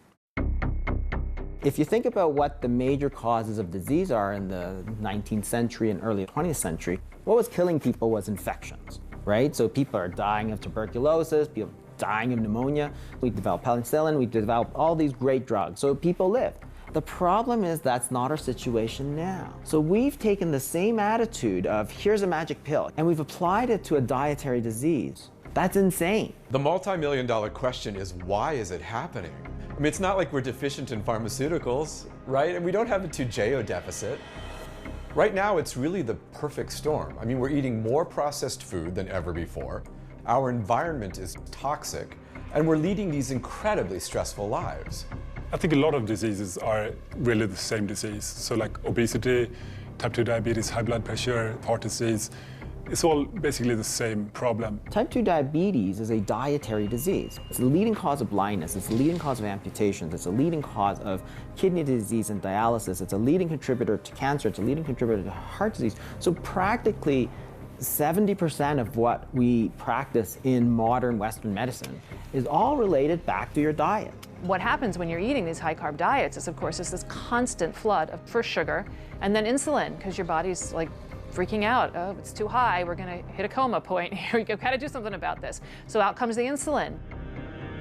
[SPEAKER 7] If you think about what the major causes of disease are in the 19th century and early 20th century, what was killing people was infections, right? So people are dying of tuberculosis, people dying of pneumonia. We developed penicillin, we developed all these great drugs, so people lived. The problem is that's not our situation now. So we've taken the same attitude of here's a magic pill and we've applied it to a dietary disease. That's insane.
[SPEAKER 9] The multi-million-dollar question is, why is it happening? I mean, it's not like we're deficient in pharmaceuticals, right? And we don't have a TGO deficit. Right now, it's really the perfect storm. I mean, we're eating more processed food than ever before. Our environment is toxic, and we're leading these incredibly stressful lives.
[SPEAKER 16] I think a lot of diseases are really the same disease. So like obesity, type 2 diabetes, high blood pressure, heart disease, it's all basically the same problem.
[SPEAKER 7] Type 2 diabetes is a dietary disease. It's the leading cause of blindness, it's the leading cause of amputations, it's a leading cause of kidney disease and dialysis, it's a leading contributor to cancer, it's a leading contributor to heart disease. So practically 70% of what we practice in modern Western medicine is all related back to your diet.
[SPEAKER 18] What happens when you're eating these high-carb diets is, of course, is this constant flood of first sugar and then insulin, because your body's like freaking out. Oh, it's too high. We're going to hit a coma point here. We've got to do something about this. So out comes the insulin.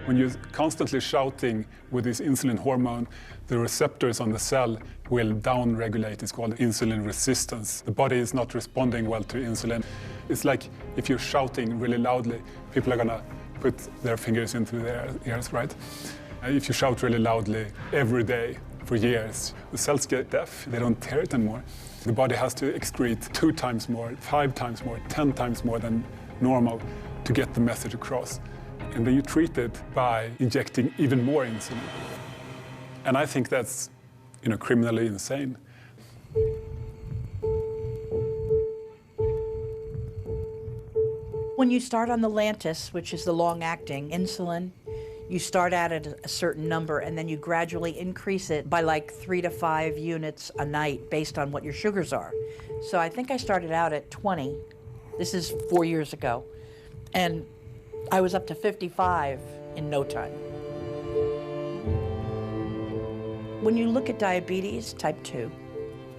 [SPEAKER 16] When you're constantly shouting with this insulin hormone, the receptors on the cell will down-regulate. It's called insulin resistance. The body is not responding well to insulin. It's like if you're shouting really loudly, people are gonna put their fingers into their ears, right? If you shout really loudly every day for years, the cells get deaf. They don't hear it anymore. The body has to excrete 2 times more, 5 times more, 10 times more than normal to get the message across. And then you treat it by injecting even more insulin. And I think that's, criminally insane.
[SPEAKER 3] When you start on the Lantus, which is the long-acting insulin, you start out at a certain number and then you gradually increase it by like 3 to 5 units a night based on what your sugars are. So I think I started out at 20. This is 4 years ago. And I was up to 55 in no time. When you look at diabetes type 2,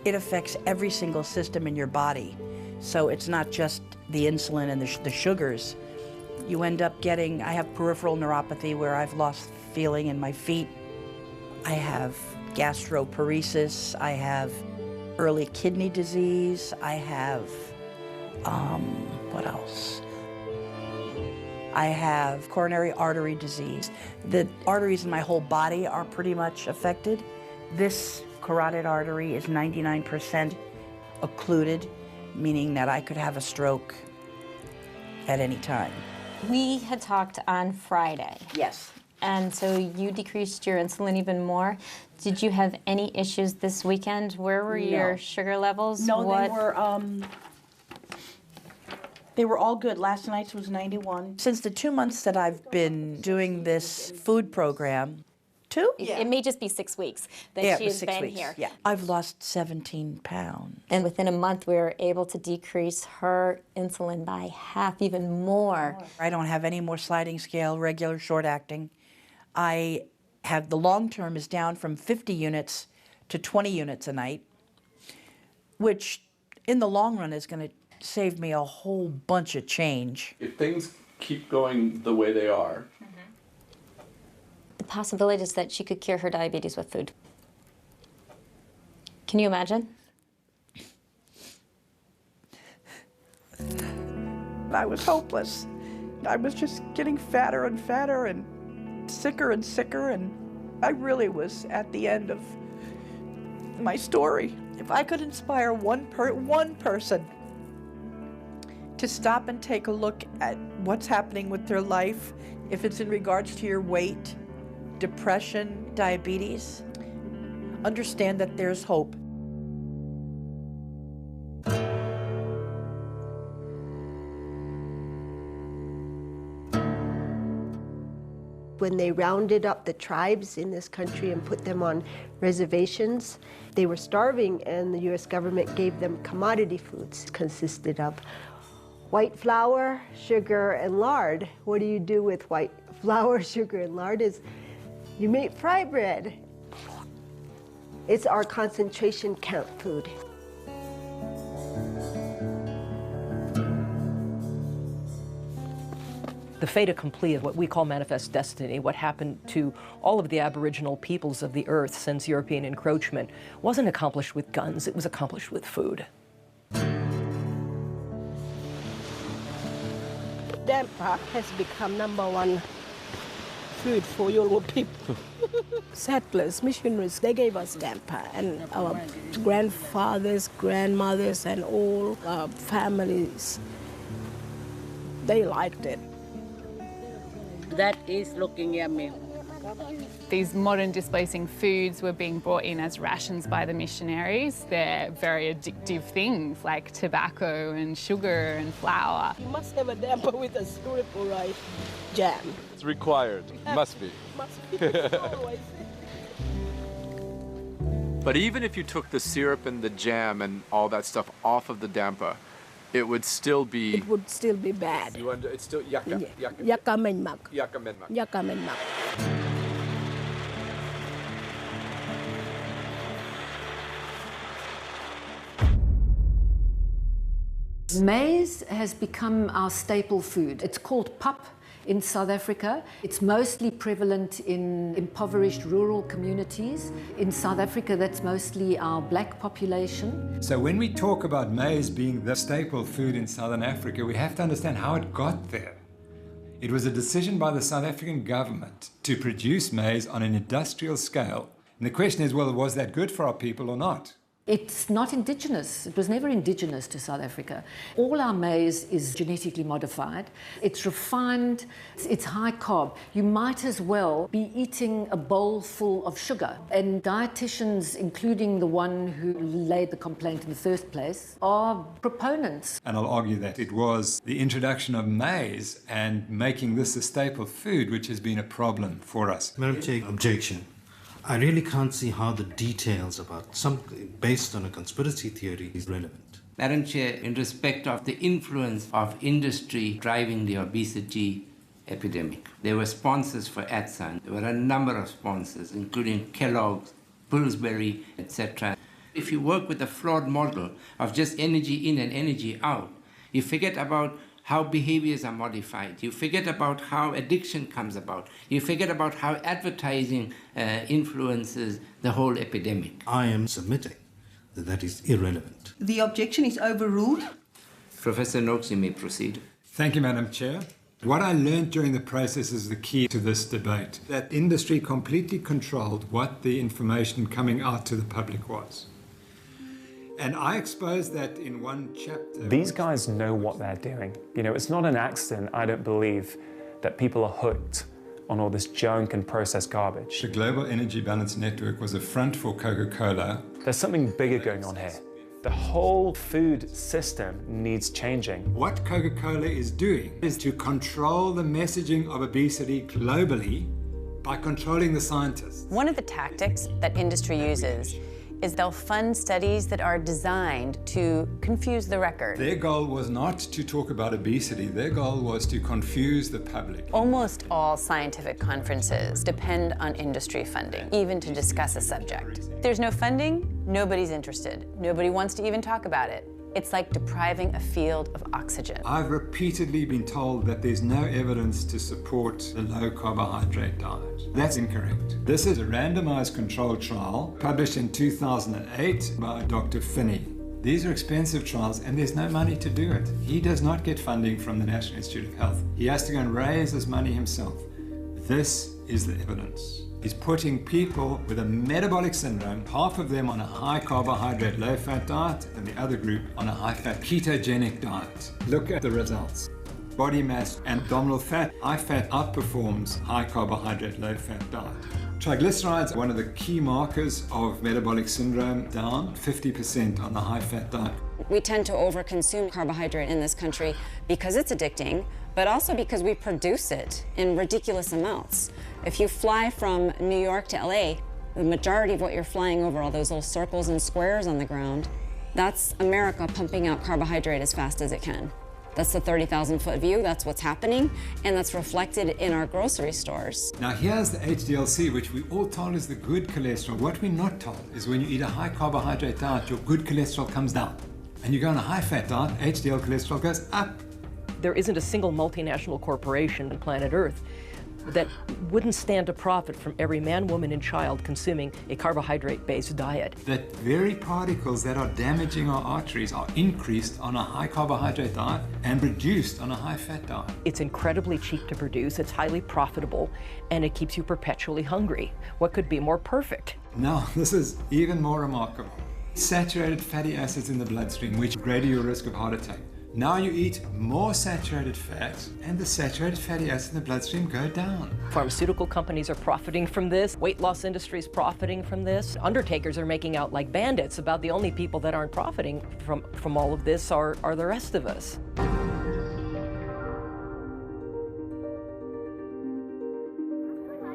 [SPEAKER 3] it affects every single system in your body. So it's not just the insulin and the sugars. You end up getting, I have peripheral neuropathy where I've lost feeling in my feet. I have gastroparesis. I have early kidney disease. I have, what else? I have coronary artery disease. The arteries in my whole body are pretty much affected. This carotid artery is 99% occluded, meaning that I could have a stroke at any time.
[SPEAKER 2] We had talked on Friday.
[SPEAKER 3] Yes.
[SPEAKER 2] And so you decreased your insulin even more. Did you have any issues this weekend? Where were your sugar levels?
[SPEAKER 3] No, they were all good. Last night's was 91. Since the 2 months that I've been doing this food program, 2?
[SPEAKER 2] Yeah. It may just be 6 weeks that she has been here.
[SPEAKER 3] Yeah. I've lost 17 pounds.
[SPEAKER 2] And within a month, we were able to decrease her insulin by half, even more.
[SPEAKER 3] I don't have any more sliding scale, regular short acting. I have, the long term is down from 50 units to 20 units a night, which in the long run is going to save me a whole bunch of change.
[SPEAKER 11] If things keep going the way they are,
[SPEAKER 2] the possibility is that she could cure her diabetes with food. Can you imagine?
[SPEAKER 3] I was hopeless. I was just getting fatter and fatter and sicker, and I really was at the end of my story. If I could inspire one person to stop and take a look at what's happening with their life, if it's in regards to your weight, depression, diabetes, understand that there's hope.
[SPEAKER 13] When they rounded up the tribes in this country and put them on reservations, they were starving, and the U.S. government gave them commodity foods. Consisted of white flour, sugar, and lard. What do you do with white flour, sugar, and lard? Is you make fry bread. It's our concentration camp food.
[SPEAKER 22] The fait accompli of what we call manifest destiny, what happened to all of the Aboriginal peoples of the earth since European encroachment, wasn't accomplished with guns, it was accomplished with food.
[SPEAKER 23] Damper has become #1 food for Yoruba people. Settlers, missionaries, they gave us damper, and our grandfathers, grandmothers, and all our families, they liked it.
[SPEAKER 26] That is looking yummy.
[SPEAKER 27] These modern displacing foods were being brought in as rations by the missionaries. They're very addictive things like tobacco and sugar and flour.
[SPEAKER 23] You must have a damper with a syrup or rice jam.
[SPEAKER 11] it's required. Must be.
[SPEAKER 23] Must be, always.
[SPEAKER 11] But even if you took the syrup and the jam and all that stuff off of the damper, it would still be...
[SPEAKER 23] It would still be bad.
[SPEAKER 11] It's still yakka.
[SPEAKER 23] Yeah.
[SPEAKER 11] Yakka.
[SPEAKER 23] Yakka menmak.
[SPEAKER 11] Yakka menmak.
[SPEAKER 23] Yakka menmak.
[SPEAKER 10] Maize has become our staple food. It's called pup in South Africa. It's mostly prevalent in impoverished rural communities. In South Africa, that's mostly our black population.
[SPEAKER 1] So when we talk about maize being the staple food in Southern Africa, we have to understand how it got there. It was a decision by the South African government to produce maize on an industrial scale. And the question is, well, was that good for our people or not?
[SPEAKER 10] It's not indigenous. It was never indigenous to South Africa. All our maize is genetically modified. It's refined, it's high carb. You might as well be eating a bowl full of sugar. And dietitians, including the one who laid the complaint in the first place, are proponents.
[SPEAKER 1] And I'll argue that it was the introduction of maize and making this a staple food which has been a problem for us.
[SPEAKER 5] Madam Chair, objection. I really can't see how the details about something based on a conspiracy theory is relevant.
[SPEAKER 14] Madam Chair, in respect of the influence of industry driving the obesity epidemic, there were sponsors for ATSAN. There were a number of sponsors, including Kellogg's, Pillsbury, etc. If you work with a flawed model of just energy in and energy out, you forget about how behaviors are modified. You forget about how addiction comes about. You forget about how advertising influences the whole epidemic.
[SPEAKER 5] I am submitting that that is irrelevant.
[SPEAKER 25] The objection is overruled.
[SPEAKER 14] Professor Noakes, you may proceed.
[SPEAKER 1] Thank you, Madam Chair. What I learned during the process is the key to this debate, that industry completely controlled what the information coming out to the public was. And I exposed that in one chapter.
[SPEAKER 15] These guys know what they're doing. You know, it's not an accident, I don't believe, that people are hooked on all this junk and processed garbage.
[SPEAKER 1] The Global Energy Balance Network was a front for Coca-Cola.
[SPEAKER 15] There's something bigger going on here. The whole food system needs changing.
[SPEAKER 1] What Coca-Cola is doing is to control the messaging of obesity globally by controlling the scientists.
[SPEAKER 19] One of the tactics that industry uses is they'll fund studies that are designed to confuse the record.
[SPEAKER 1] Their goal was not to talk about obesity. Their goal was to confuse the public.
[SPEAKER 19] Almost all scientific conferences depend on industry funding, even to discuss a subject. If there's no funding, nobody's interested. Nobody wants to even talk about it. It's like depriving a field of oxygen.
[SPEAKER 1] I've repeatedly been told that there's no evidence to support the low carbohydrate diet. That's incorrect. This is a randomized controlled trial published in 2008 by Dr. Finney. These are expensive trials and there's no money to do it. He does not get funding from the National Institute of Health. He has to go and raise his money himself. This is the evidence. He's putting people with a metabolic syndrome, half of them on a high carbohydrate, low fat diet, and the other group on a high fat ketogenic diet. Look at the results. Body mass and abdominal fat, high fat outperforms high carbohydrate, low fat diet. Triglycerides are one of the key markers of metabolic syndrome, down 50% on the high fat diet.
[SPEAKER 19] We tend to overconsume carbohydrate in this country because it's addicting, but also because we produce it in ridiculous amounts. If you fly from New York to LA, the majority of what you're flying over, all those little circles and squares on the ground, that's America pumping out carbohydrate as fast as it can. That's the 30,000-foot view, that's what's happening, and that's reflected in our grocery stores.
[SPEAKER 1] Now here's the HDLC, which we all told is the good cholesterol. What we're not told is when you eat a high carbohydrate diet, your good cholesterol comes down. And you go on a high fat diet, HDL cholesterol goes up.
[SPEAKER 22] There isn't a single multinational corporation on planet Earth that wouldn't stand to profit from every man, woman, and child consuming a carbohydrate-based diet.
[SPEAKER 1] That very particles that are damaging our arteries are increased on a high carbohydrate diet and reduced on a high fat diet.
[SPEAKER 22] It's incredibly cheap to produce, it's highly profitable, and it keeps you perpetually hungry. What could be more perfect?
[SPEAKER 1] Now, this is even more remarkable. Saturated fatty acids in the bloodstream, which greater your risk of heart attack. Now you eat more saturated fat, and the saturated fatty acids in the bloodstream go down.
[SPEAKER 22] Pharmaceutical companies are profiting from this. Weight loss industry is profiting from this. Undertakers are making out like bandits. About the only people that aren't profiting from all of this are the rest of us.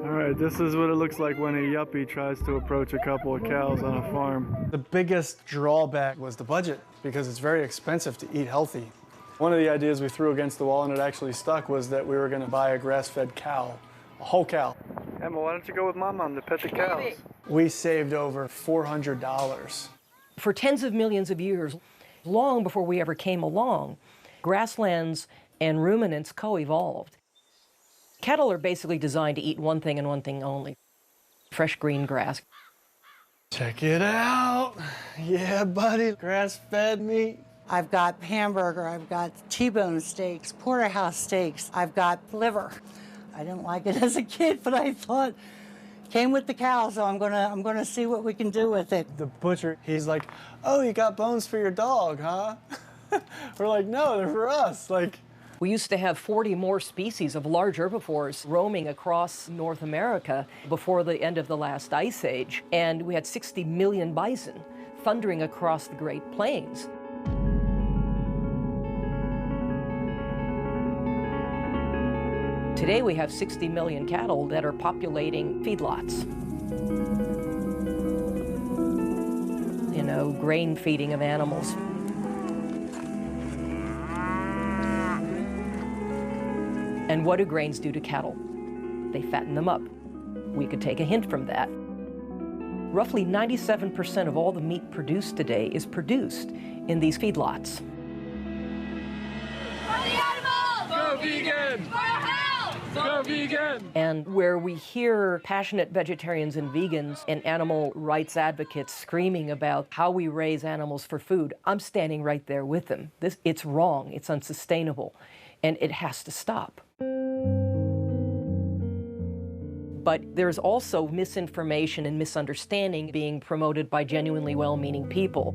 [SPEAKER 8] All right, this is what it looks like when a yuppie tries to approach a couple of cows on a farm. The biggest drawback was the budget, because it's very expensive to eat healthy. One of the ideas we threw against the wall, and it actually stuck, was that we were going to buy a grass-fed cow, a whole cow. Emma, why don't you go with Mom to pet the cows? We saved over $400.
[SPEAKER 22] For tens of millions of years, long before we ever came along, grasslands and ruminants co-evolved. Cattle are basically designed to eat one thing and one thing only: fresh green grass.
[SPEAKER 8] Check it out. Yeah, buddy, grass-fed meat.
[SPEAKER 4] I've got hamburger, I've got T-bone steaks, porterhouse steaks, I've got liver. I didn't like it as a kid, but I thought, came with the cow, so I'm gonna see what we can do with it.
[SPEAKER 8] The butcher, he's like, oh, you got bones for your dog, huh? We're like, no, they're for us. Like,
[SPEAKER 22] we used to have 40 more species of large herbivores roaming across North America before the end of the last ice age, and we had 60 million bison thundering across the Great Plains. Today we have 60 million cattle that are populating feedlots. You know, grain feeding of animals. And what do grains do to cattle? They fatten them up. We could take a hint from that. Roughly 97% of all the meat produced today is produced in these feedlots.
[SPEAKER 11] Go vegan! For health! Go vegan!
[SPEAKER 22] And where we hear passionate vegetarians and vegans and animal rights advocates screaming about how we raise animals for food, I'm standing right there with them. It's wrong, it's unsustainable, and it has to stop. But there's also misinformation and misunderstanding being promoted by genuinely well-meaning people.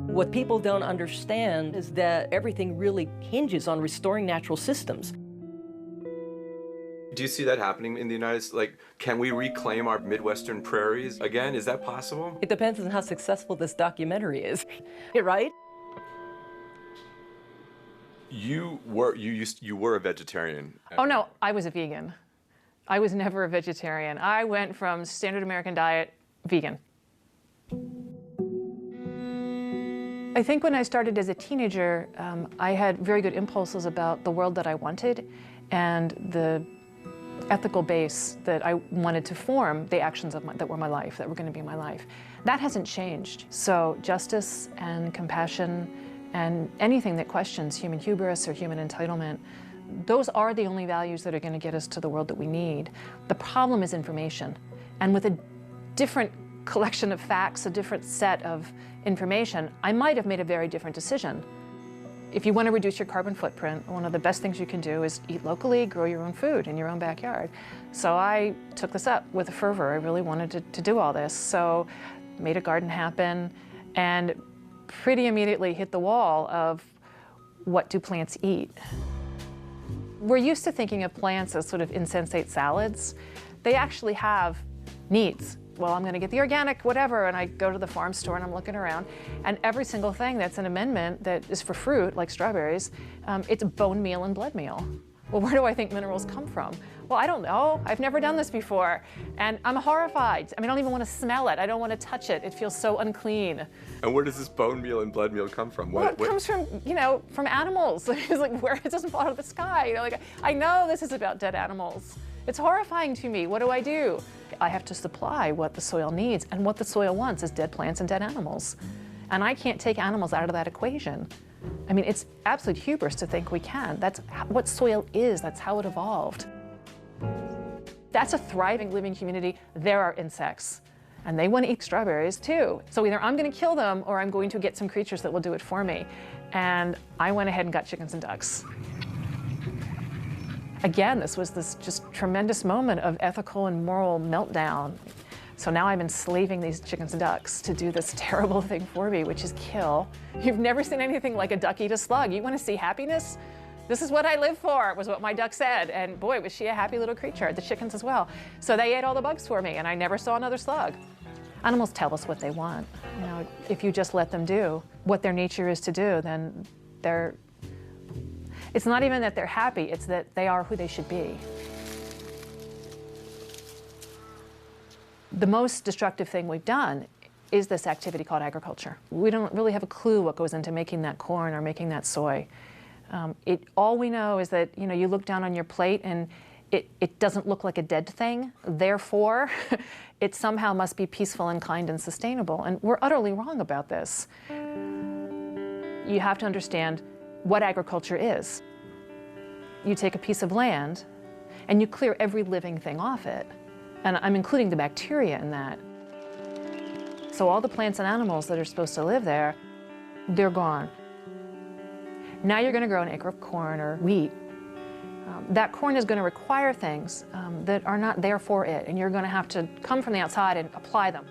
[SPEAKER 22] What people don't understand is that everything really hinges on restoring natural systems.
[SPEAKER 9] Do you see that happening in the United States? Like, can we reclaim our Midwestern prairies again? Is that possible?
[SPEAKER 22] It depends on how successful this documentary is, right?
[SPEAKER 9] You were a vegetarian.
[SPEAKER 18] Oh no, I was a vegan. I was never a vegetarian. I went from standard American diet, vegan. I think when I started as a teenager, I had very good impulses about the world that I wanted and the ethical base that I wanted to form the actions of that were my life, that were going to be my life. That hasn't changed. So justice and compassion and anything that questions human hubris or human entitlement, those are the only values that are going to get us to the world that we need. The problem is information. And with a different collection of facts, a different set of information, I might have made a very different decision. If you want to reduce your carbon footprint, one of the best things you can do is eat locally, grow your own food in your own backyard. So I took this up with a fervor. I really wanted to do all this. So made a garden happen and pretty immediately hit the wall of what do plants eat? We're used to thinking of plants as sort of insensate salads. They actually have needs. Well, I'm going to get the organic whatever, and I go to the farm store and I'm looking around, and every single thing that's an amendment that is for fruit, like strawberries, it's bone meal and blood meal. Well, where do I think minerals come from? Well, I don't know. I've never done this before, and I'm horrified. I mean, I don't even want to smell it. I don't want to touch it. It feels so unclean.
[SPEAKER 9] And where does this bone meal and blood meal come from?
[SPEAKER 18] Well, it comes from, you know, from animals. It's like where it doesn't fall out of the sky. You know, like I know this is about dead animals. It's horrifying to me. What do? I have to supply what the soil needs, and what the soil wants is dead plants and dead animals. And I can't take animals out of that equation. I mean, it's absolute hubris to think we can. That's what soil is. That's how it evolved. That's a thriving, living community. There are insects, and they want to eat strawberries too. So either I'm going to kill them or I'm going to get some creatures that will do it for me. And I went ahead and got chickens and ducks. Again, this was this just tremendous moment of ethical and moral meltdown. So now I'm enslaving these chickens and ducks to do this terrible thing for me, which is kill. You've never seen anything like a duck eat a slug. You want to see happiness? This is what I live for, was what my duck said. And boy, was she a happy little creature, the chickens as well. So they ate all the bugs for me, and I never saw another slug. Animals tell us what they want. You know, if you just let them do what their nature is to do, then it's not even that they're happy, it's that they are who they should be. The most destructive thing we've done is this activity called agriculture. We don't really have a clue what goes into making that corn or making that soy. All we know is that, you know, you look down on your plate and it doesn't look like a dead thing. Therefore, it somehow must be peaceful and kind and sustainable. And we're utterly wrong about this. You have to understand what agriculture is. You take a piece of land and you clear every living thing off it. And I'm including the bacteria in that. So all the plants and animals that are supposed to live there, they're gone. Now you're going to grow an acre of corn or wheat. That corn is going to require things that are not there for it, and you're going to have to come from the outside and apply them.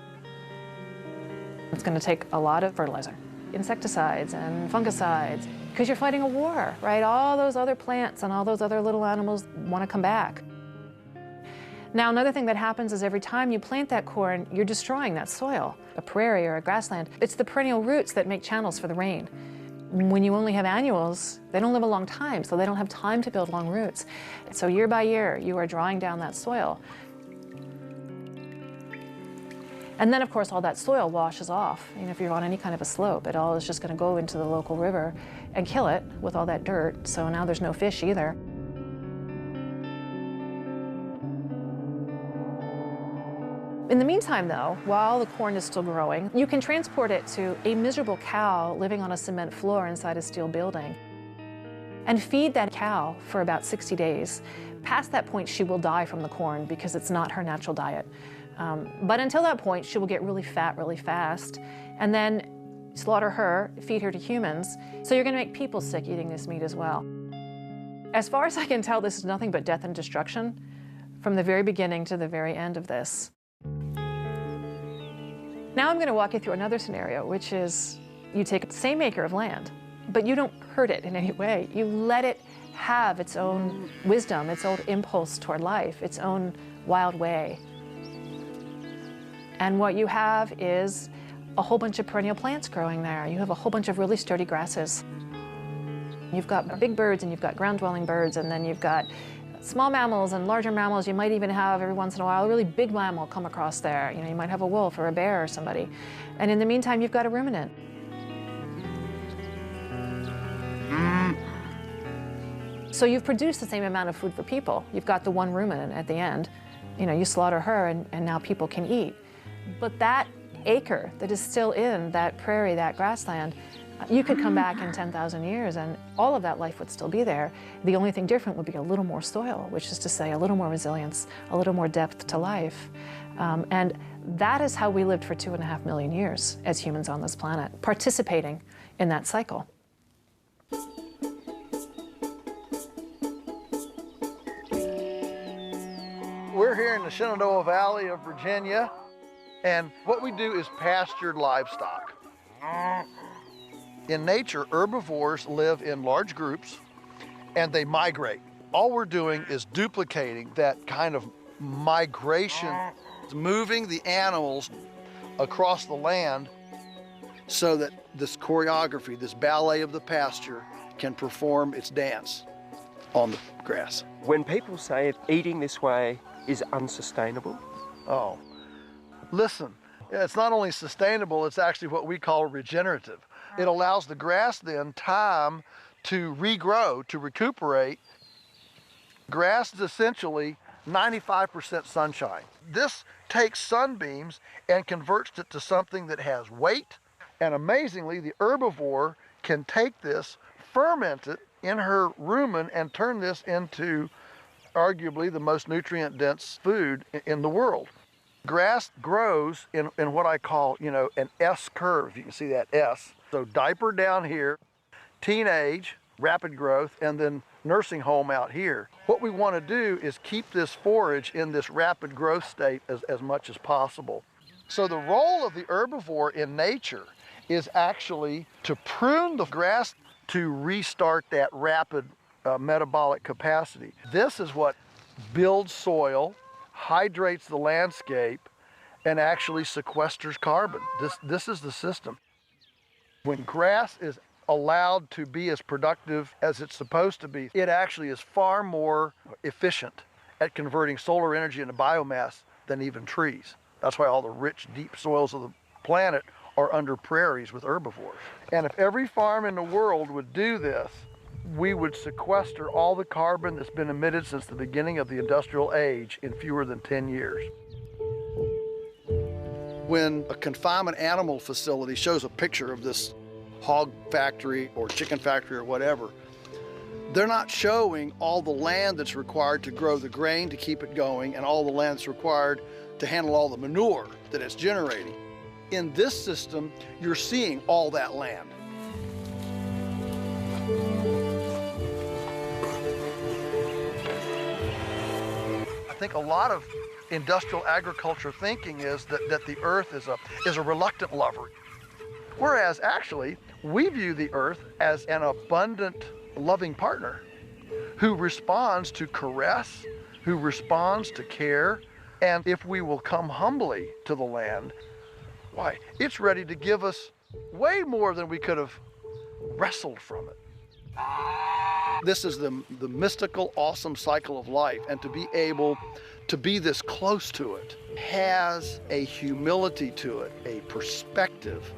[SPEAKER 18] It's going to take a lot of fertilizer, insecticides and fungicides, because you're fighting a war, right? All those other plants and all those other little animals want to come back. Now, another thing that happens is every time you plant that corn, you're destroying that soil, a prairie or a grassland. It's the perennial roots that make channels for the rain. When you only have annuals, they don't live a long time, so they don't have time to build long roots. So year by year, you are drawing down that soil. And then, of course, all that soil washes off. You know, if you're on any kind of a slope, it all is just going to go into the local river and kill it with all that dirt. So now there's no fish either. In the meantime, though, while the corn is still growing, you can transport it to a miserable cow living on a cement floor inside a steel building and feed that cow for about 60 days. Past that point, she will die from the corn because it's not her natural diet. But until that point, she will get really fat really fast, and then slaughter her, feed her to humans. So you're going to make people sick eating this meat as well. As far as I can tell, this is nothing but death and destruction from the very beginning to the very end of this. Now I'm going to walk you through another scenario, which is you take the same acre of land, but you don't hurt it in any way. You let it have its own wisdom, its own impulse toward life, its own wild way. And what you have is a whole bunch of perennial plants growing there. You have a whole bunch of really sturdy grasses. You've got big birds and you've got ground-dwelling birds, and then you've got small mammals and larger mammals. You might even have, every once in a while, a really big mammal come across there. You know, you might have a wolf or a bear or somebody. And in the meantime, you've got a ruminant. So you've produced the same amount of food for people. You've got the one ruminant at the end. You know, you slaughter her and now people can eat. But that acre that is still in that prairie, that grassland, you could come back in 10,000 years and all of that life would still be there. The only thing different would be a little more soil, which is to say a little more resilience, a little more depth to life. And that is how we lived for 2.5 million years as humans on this planet, participating in that cycle.
[SPEAKER 6] We're here in the Shenandoah Valley of Virginia, and what we do is pastured livestock. In nature, herbivores live in large groups and they migrate. All we're doing is duplicating that kind of migration, moving the animals across the land so that this choreography, this ballet of the pasture, can perform its dance on the grass.
[SPEAKER 7] When people say eating this way is unsustainable,
[SPEAKER 6] oh, listen, it's not only sustainable, it's actually what we call regenerative. It allows the grass then time to regrow, to recuperate. Grass is essentially 95% sunshine. This takes sunbeams and converts it to something that has weight. And amazingly, the herbivore can take this, ferment it in her rumen, and turn this into arguably the most nutrient-dense food in the world. Grass grows in what I call, you know, an S curve. You can see that S. So diaper down here, teenage, rapid growth, and then nursing home out here. What we want to do is keep this forage in this rapid growth state as much as possible. So the role of the herbivore in nature is actually to prune the grass to restart that rapid metabolic capacity. This is what builds soil, hydrates the landscape, and actually sequesters carbon. This is the system. When grass is allowed to be as productive as it's supposed to be, it actually is far more efficient at converting solar energy into biomass than even trees. That's why all the rich, deep soils of the planet are under prairies with herbivores. And if every farm in the world would do this, we would sequester all the carbon that's been emitted since the beginning of the industrial age in fewer than 10 years. When a confinement animal facility shows a picture of this hog factory or chicken factory or whatever, They're not showing all the land that's required to grow the grain to keep it going and all the land that's required to handle all the manure that it's generating. In this system, you're seeing all that land. I think a lot of industrial agriculture thinking is that the earth is a reluctant lover. Whereas actually, we view the earth as an abundant, loving partner who responds to caress, who responds to care, and if we will come humbly to the land, why, it's ready to give us way more than we could have wrestled from it. This is the mystical, awesome cycle of life, and to be able to be this close to it has a humility to it, a perspective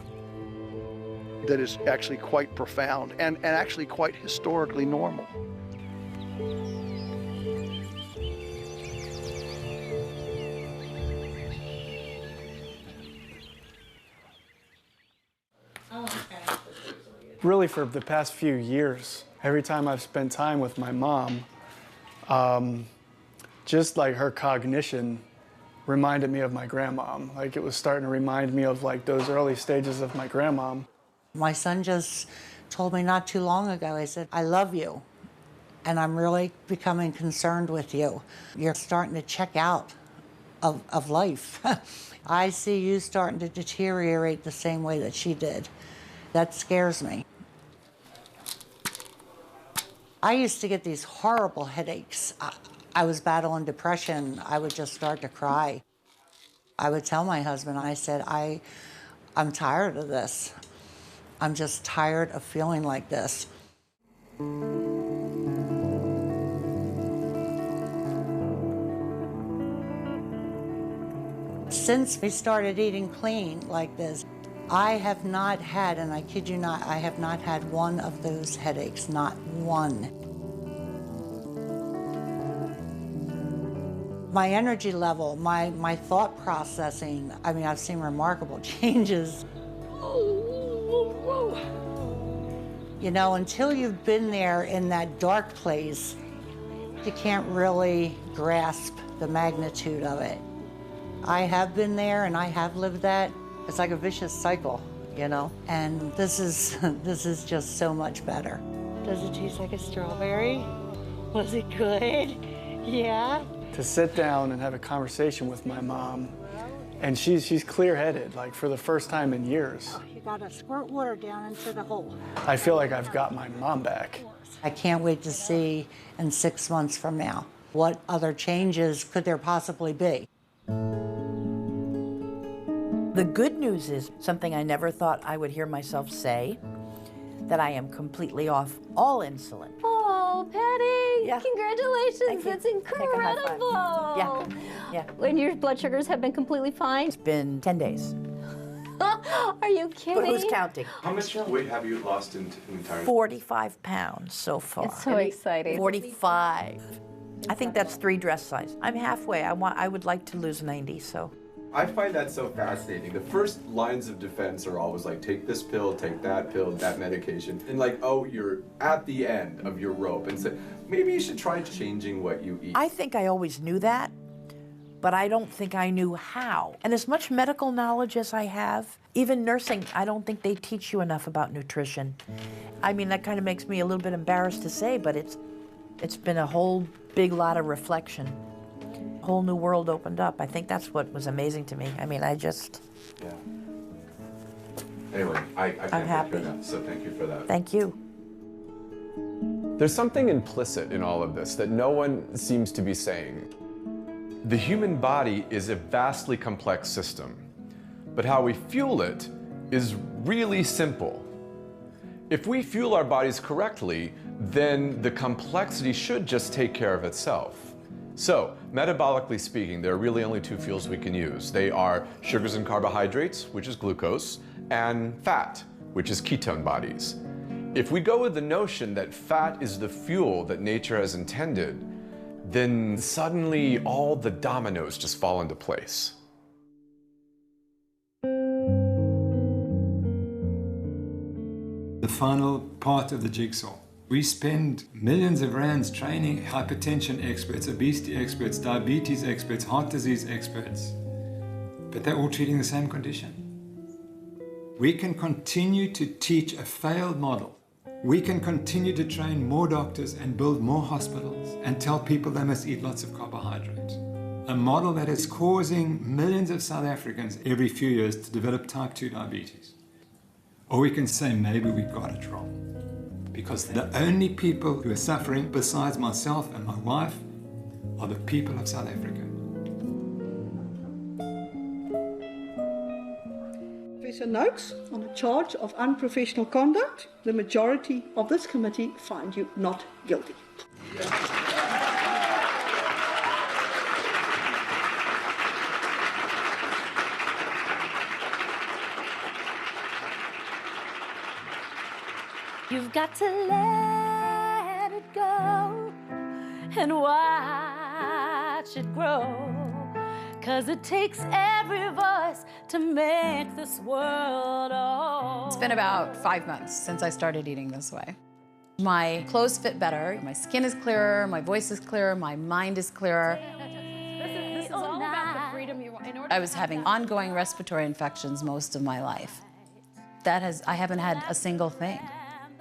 [SPEAKER 6] that is actually quite profound and actually quite historically normal.
[SPEAKER 8] Really, for the past few years, every time I've spent time with my mom, just like her cognition reminded me of my grandmom. Like it was starting to remind me of like those early stages of my grandmom.
[SPEAKER 4] My son just told me not too long ago, he said, I love you, and I'm really becoming concerned with you. You're starting to check out of life. I see you starting to deteriorate the same way that she did. That scares me. I used to get these horrible headaches. I was battling depression. I would just start to cry. I would tell my husband, I said, I'm tired of this. I'm just tired of feeling like this. Since we started eating clean like this, I have not had, and I kid you not, I have not had one of those headaches, not one. My energy level, my thought processing, I mean, I've seen remarkable changes. You know, until you've been there in that dark place, you can't really grasp the magnitude of it. I have been there and I have lived that. It's like a vicious cycle, you know? And this is just so much better. Does it taste like a strawberry? Was it good? Yeah?
[SPEAKER 8] To sit down and have a conversation with my mom, and she's clear-headed, like for the first time in years.
[SPEAKER 4] You gotta squirt water down into the hole.
[SPEAKER 8] I feel like I've got my mom back.
[SPEAKER 4] I can't wait to see in 6 months from now, what other changes could there possibly be?
[SPEAKER 3] The good news is something I never thought I would hear myself say, that I am completely off all insulin.
[SPEAKER 2] Oh, Patty,
[SPEAKER 3] Yeah.
[SPEAKER 2] congratulations, that's incredible.
[SPEAKER 3] Yeah.
[SPEAKER 2] And your blood sugars have been completely fine?
[SPEAKER 3] It's been 10 days.
[SPEAKER 2] Are you kidding?
[SPEAKER 3] But who's counting?
[SPEAKER 9] How much weight have you lost in entirety?
[SPEAKER 3] 45 pounds so far.
[SPEAKER 2] It's so exciting.
[SPEAKER 3] 45. I think that's 3 dress size. I'm halfway. I would like to lose 90, so.
[SPEAKER 9] I find that so fascinating. The first lines of defense are always like, take this pill, take that pill, that medication. And like, oh, you're at the end of your rope. And so maybe you should try changing what you eat.
[SPEAKER 3] I think I always knew that, but I don't think I knew how. And as much medical knowledge as I have, even nursing, I don't think they teach you enough about nutrition. I mean, that kind of makes me a little bit embarrassed to say, but it's been a whole big lot of reflection. A whole new world opened up. I think that's what was amazing to me. I mean, I just...
[SPEAKER 9] Yeah. Anyway, I can't
[SPEAKER 3] I'm happy.
[SPEAKER 9] hear that, so thank you for that.
[SPEAKER 3] Thank you.
[SPEAKER 9] There's something implicit in all of this that no one seems to be saying. The human body is a vastly complex system, but how we fuel it is really simple. If we fuel our bodies correctly, then the complexity should just take care of itself. So, metabolically speaking, there are really only 2 fuels we can use. They are sugars and carbohydrates, which is glucose, and fat, which is ketone bodies. If we go with the notion that fat is the fuel that nature has intended, then suddenly all the dominoes just fall into place.
[SPEAKER 1] The final part of the jigsaw We spend millions of rands training hypertension experts, obesity experts, diabetes experts, heart disease experts, but they're all treating the same condition. We can continue to teach a failed model. We can continue to train more doctors and build more hospitals and tell people they must eat lots of carbohydrates. A model that is causing millions of South Africans every few years to develop type 2 diabetes. Or we can say maybe we got it wrong. Because the only people who are suffering besides myself and my wife are the people of South Africa.
[SPEAKER 25] Professor Noakes, on a charge of unprofessional conduct, the majority of this committee find you not guilty.
[SPEAKER 12] You've got to let it go and watch it grow. 'Cause it takes every voice to make this world whole.
[SPEAKER 13] It's been about 5 months since I started eating this way. My clothes fit better, my skin is clearer, my voice is clearer, my mind is clearer.
[SPEAKER 12] This is all about the freedom you want.
[SPEAKER 13] I was having ongoing respiratory infections most of my life. I haven't had a single thing.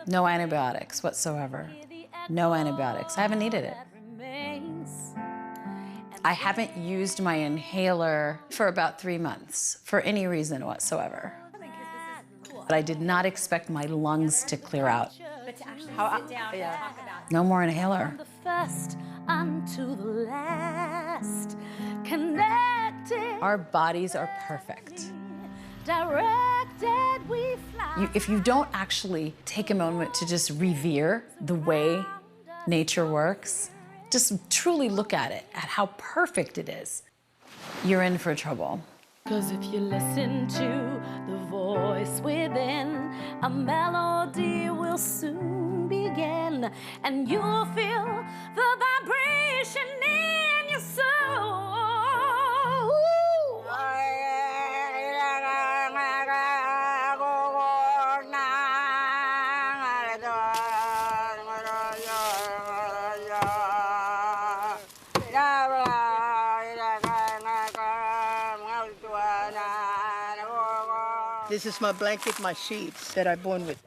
[SPEAKER 13] No antibiotics whatsoever. No antibiotics. I haven't needed it. I haven't used my inhaler for about 3 months for any reason whatsoever. But I did not expect my lungs to clear out.
[SPEAKER 12] But to actually sit down and talk about
[SPEAKER 13] No more inhaler.
[SPEAKER 12] the first unto the last, connected,
[SPEAKER 13] Our bodies are perfect.
[SPEAKER 12] directed, we fly.
[SPEAKER 13] If you don't actually take a moment to just revere the way nature works, just truly look at it, at how perfect it is, you're in for trouble.
[SPEAKER 12] 'Cause if you listen to the voice within, a melody will soon begin, and you'll feel the vibration in your soul.
[SPEAKER 25] This is my blanket, my sheets that I'm born with.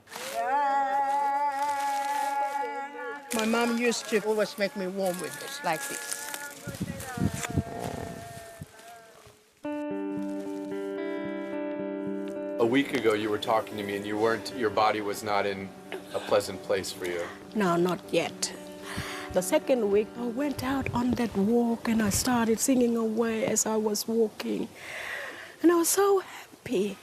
[SPEAKER 25] My mom used to always make me warm with this, like this.
[SPEAKER 11] A week ago, you were talking to me, and your body was not in a pleasant place for you.
[SPEAKER 23] No, not yet. The second week, I went out on that walk and I started singing away as I was walking. And I was so happy.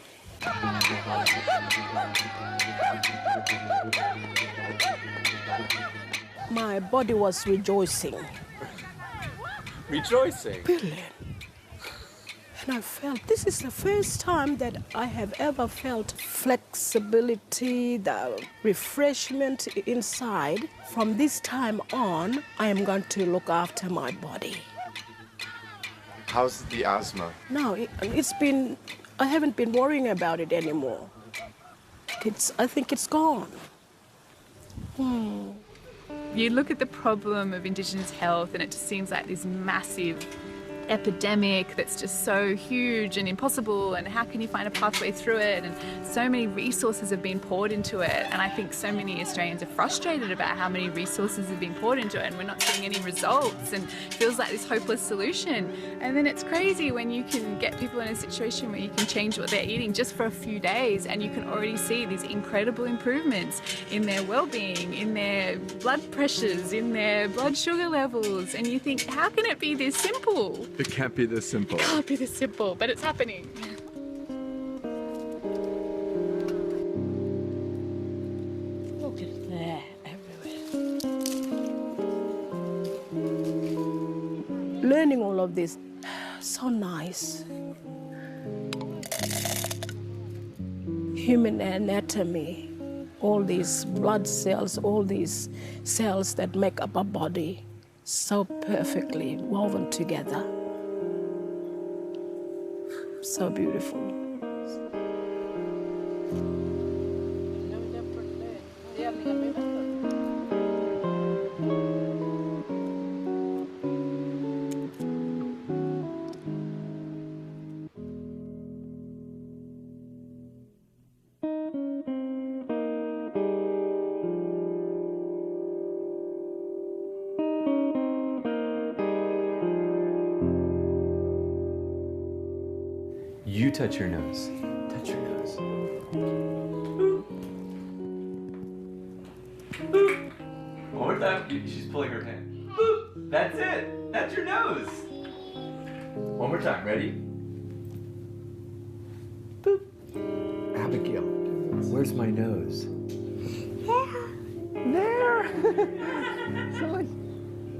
[SPEAKER 23] My body was rejoicing.
[SPEAKER 11] Rejoicing?
[SPEAKER 23] Brilliant. And I felt, this is the first time that I have ever felt flexibility, the refreshment inside. From this time on, I am going to look after my body.
[SPEAKER 11] How's the asthma?
[SPEAKER 23] No, I haven't been worrying about it anymore. I think it's gone.
[SPEAKER 27] You look at the problem of Indigenous health and it just seems like this massive epidemic that's just so huge and impossible, and how can you find a pathway through it, and so many resources have been poured into it, and I think so many Australians are frustrated about how many resources have been poured into it and we're not seeing any results, and it feels like this hopeless solution. And then it's crazy when you can get people in a situation where you can change what they're eating just for a few days and you can already see these incredible improvements in their well-being, in their blood pressures, in their blood sugar levels, and you think, how can it be this simple?
[SPEAKER 11] It can't be this simple.
[SPEAKER 27] It can't be this simple, but it's happening.
[SPEAKER 23] Look at that everywhere. Learning all of this, so nice. Human anatomy, all these blood cells, all these cells that make up our body, so perfectly woven together. So beautiful.
[SPEAKER 10] touch your nose. Touch your nose. Boop. One more time. She's pulling her hand. Boop. That's it. That's your nose. One more time. Ready? Boop. Abigail, where's my nose?
[SPEAKER 8] There.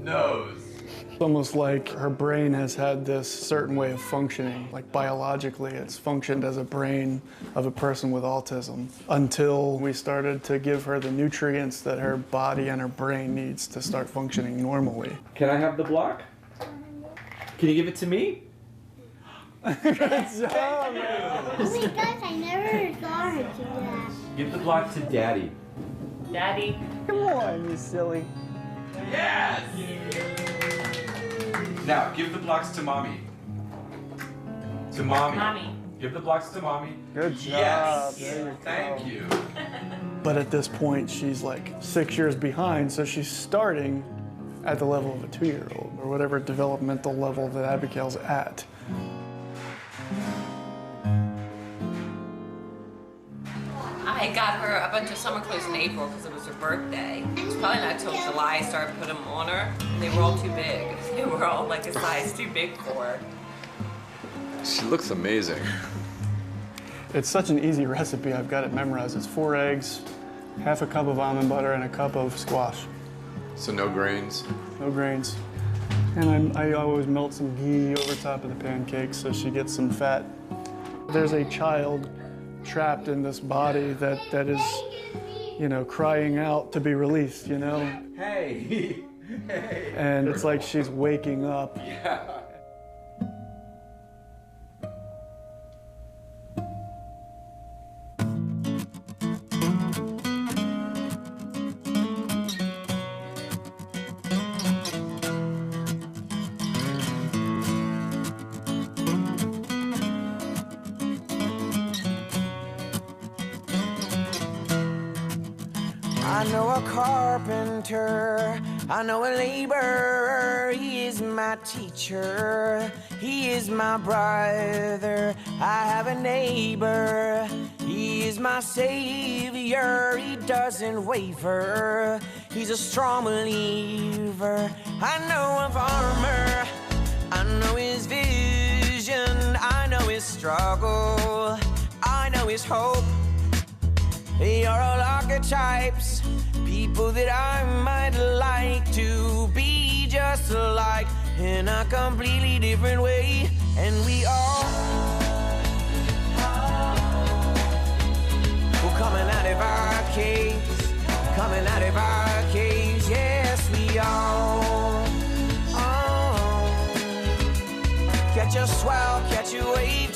[SPEAKER 10] Nose.
[SPEAKER 8] It's almost like her brain has had this certain way of functioning. Like biologically, it's functioned as a brain of a person with autism until we started to give her the nutrients that her body and her brain needs to start functioning normally.
[SPEAKER 10] Can I have the block? Can you give it to me?
[SPEAKER 8] Good job.
[SPEAKER 16] Oh my gosh, I never saw her do that.
[SPEAKER 10] Give the block to Daddy.
[SPEAKER 22] Daddy.
[SPEAKER 8] Come on, you silly.
[SPEAKER 10] Yes! Now, give the blocks to Mommy. To Mommy.
[SPEAKER 22] Mommy.
[SPEAKER 10] Give the blocks to Mommy.
[SPEAKER 8] Good job.
[SPEAKER 10] Yes!
[SPEAKER 8] There you go.
[SPEAKER 10] Thank you.
[SPEAKER 8] But at this point, she's like 6 years behind, so she's starting at the level of a 2-year-old, or whatever developmental level that Abigail's at.
[SPEAKER 17] I got her a bunch of summer clothes in April because it was her birthday. It's probably not till July I started putting them on her. They were all too big. They were all like a size too big for her.
[SPEAKER 11] She looks amazing.
[SPEAKER 8] It's such an easy recipe, I've got it memorized. It's 4 eggs, half a cup of almond butter, and a cup of squash.
[SPEAKER 11] So no grains?
[SPEAKER 8] No grains. And I always melt some ghee over top of the pancakes so she gets some fat. There's a child trapped in this body that is, you know, crying out to be released, you know?
[SPEAKER 10] Hey! Hey!
[SPEAKER 8] And it's like she's waking up.
[SPEAKER 10] Yeah.
[SPEAKER 20] I know a carpenter, I know a laborer, he is my teacher, he is my brother. I have a neighbor, he is my savior, he doesn't waver, he's a strong believer. I know a farmer, I know his vision, I know his struggle, I know his hope. They are all archetypes, people that I might like to be just like in a completely different way. And we all we're coming out of our caves, coming out of our caves, yes we all. Catch a swell, catch a wave.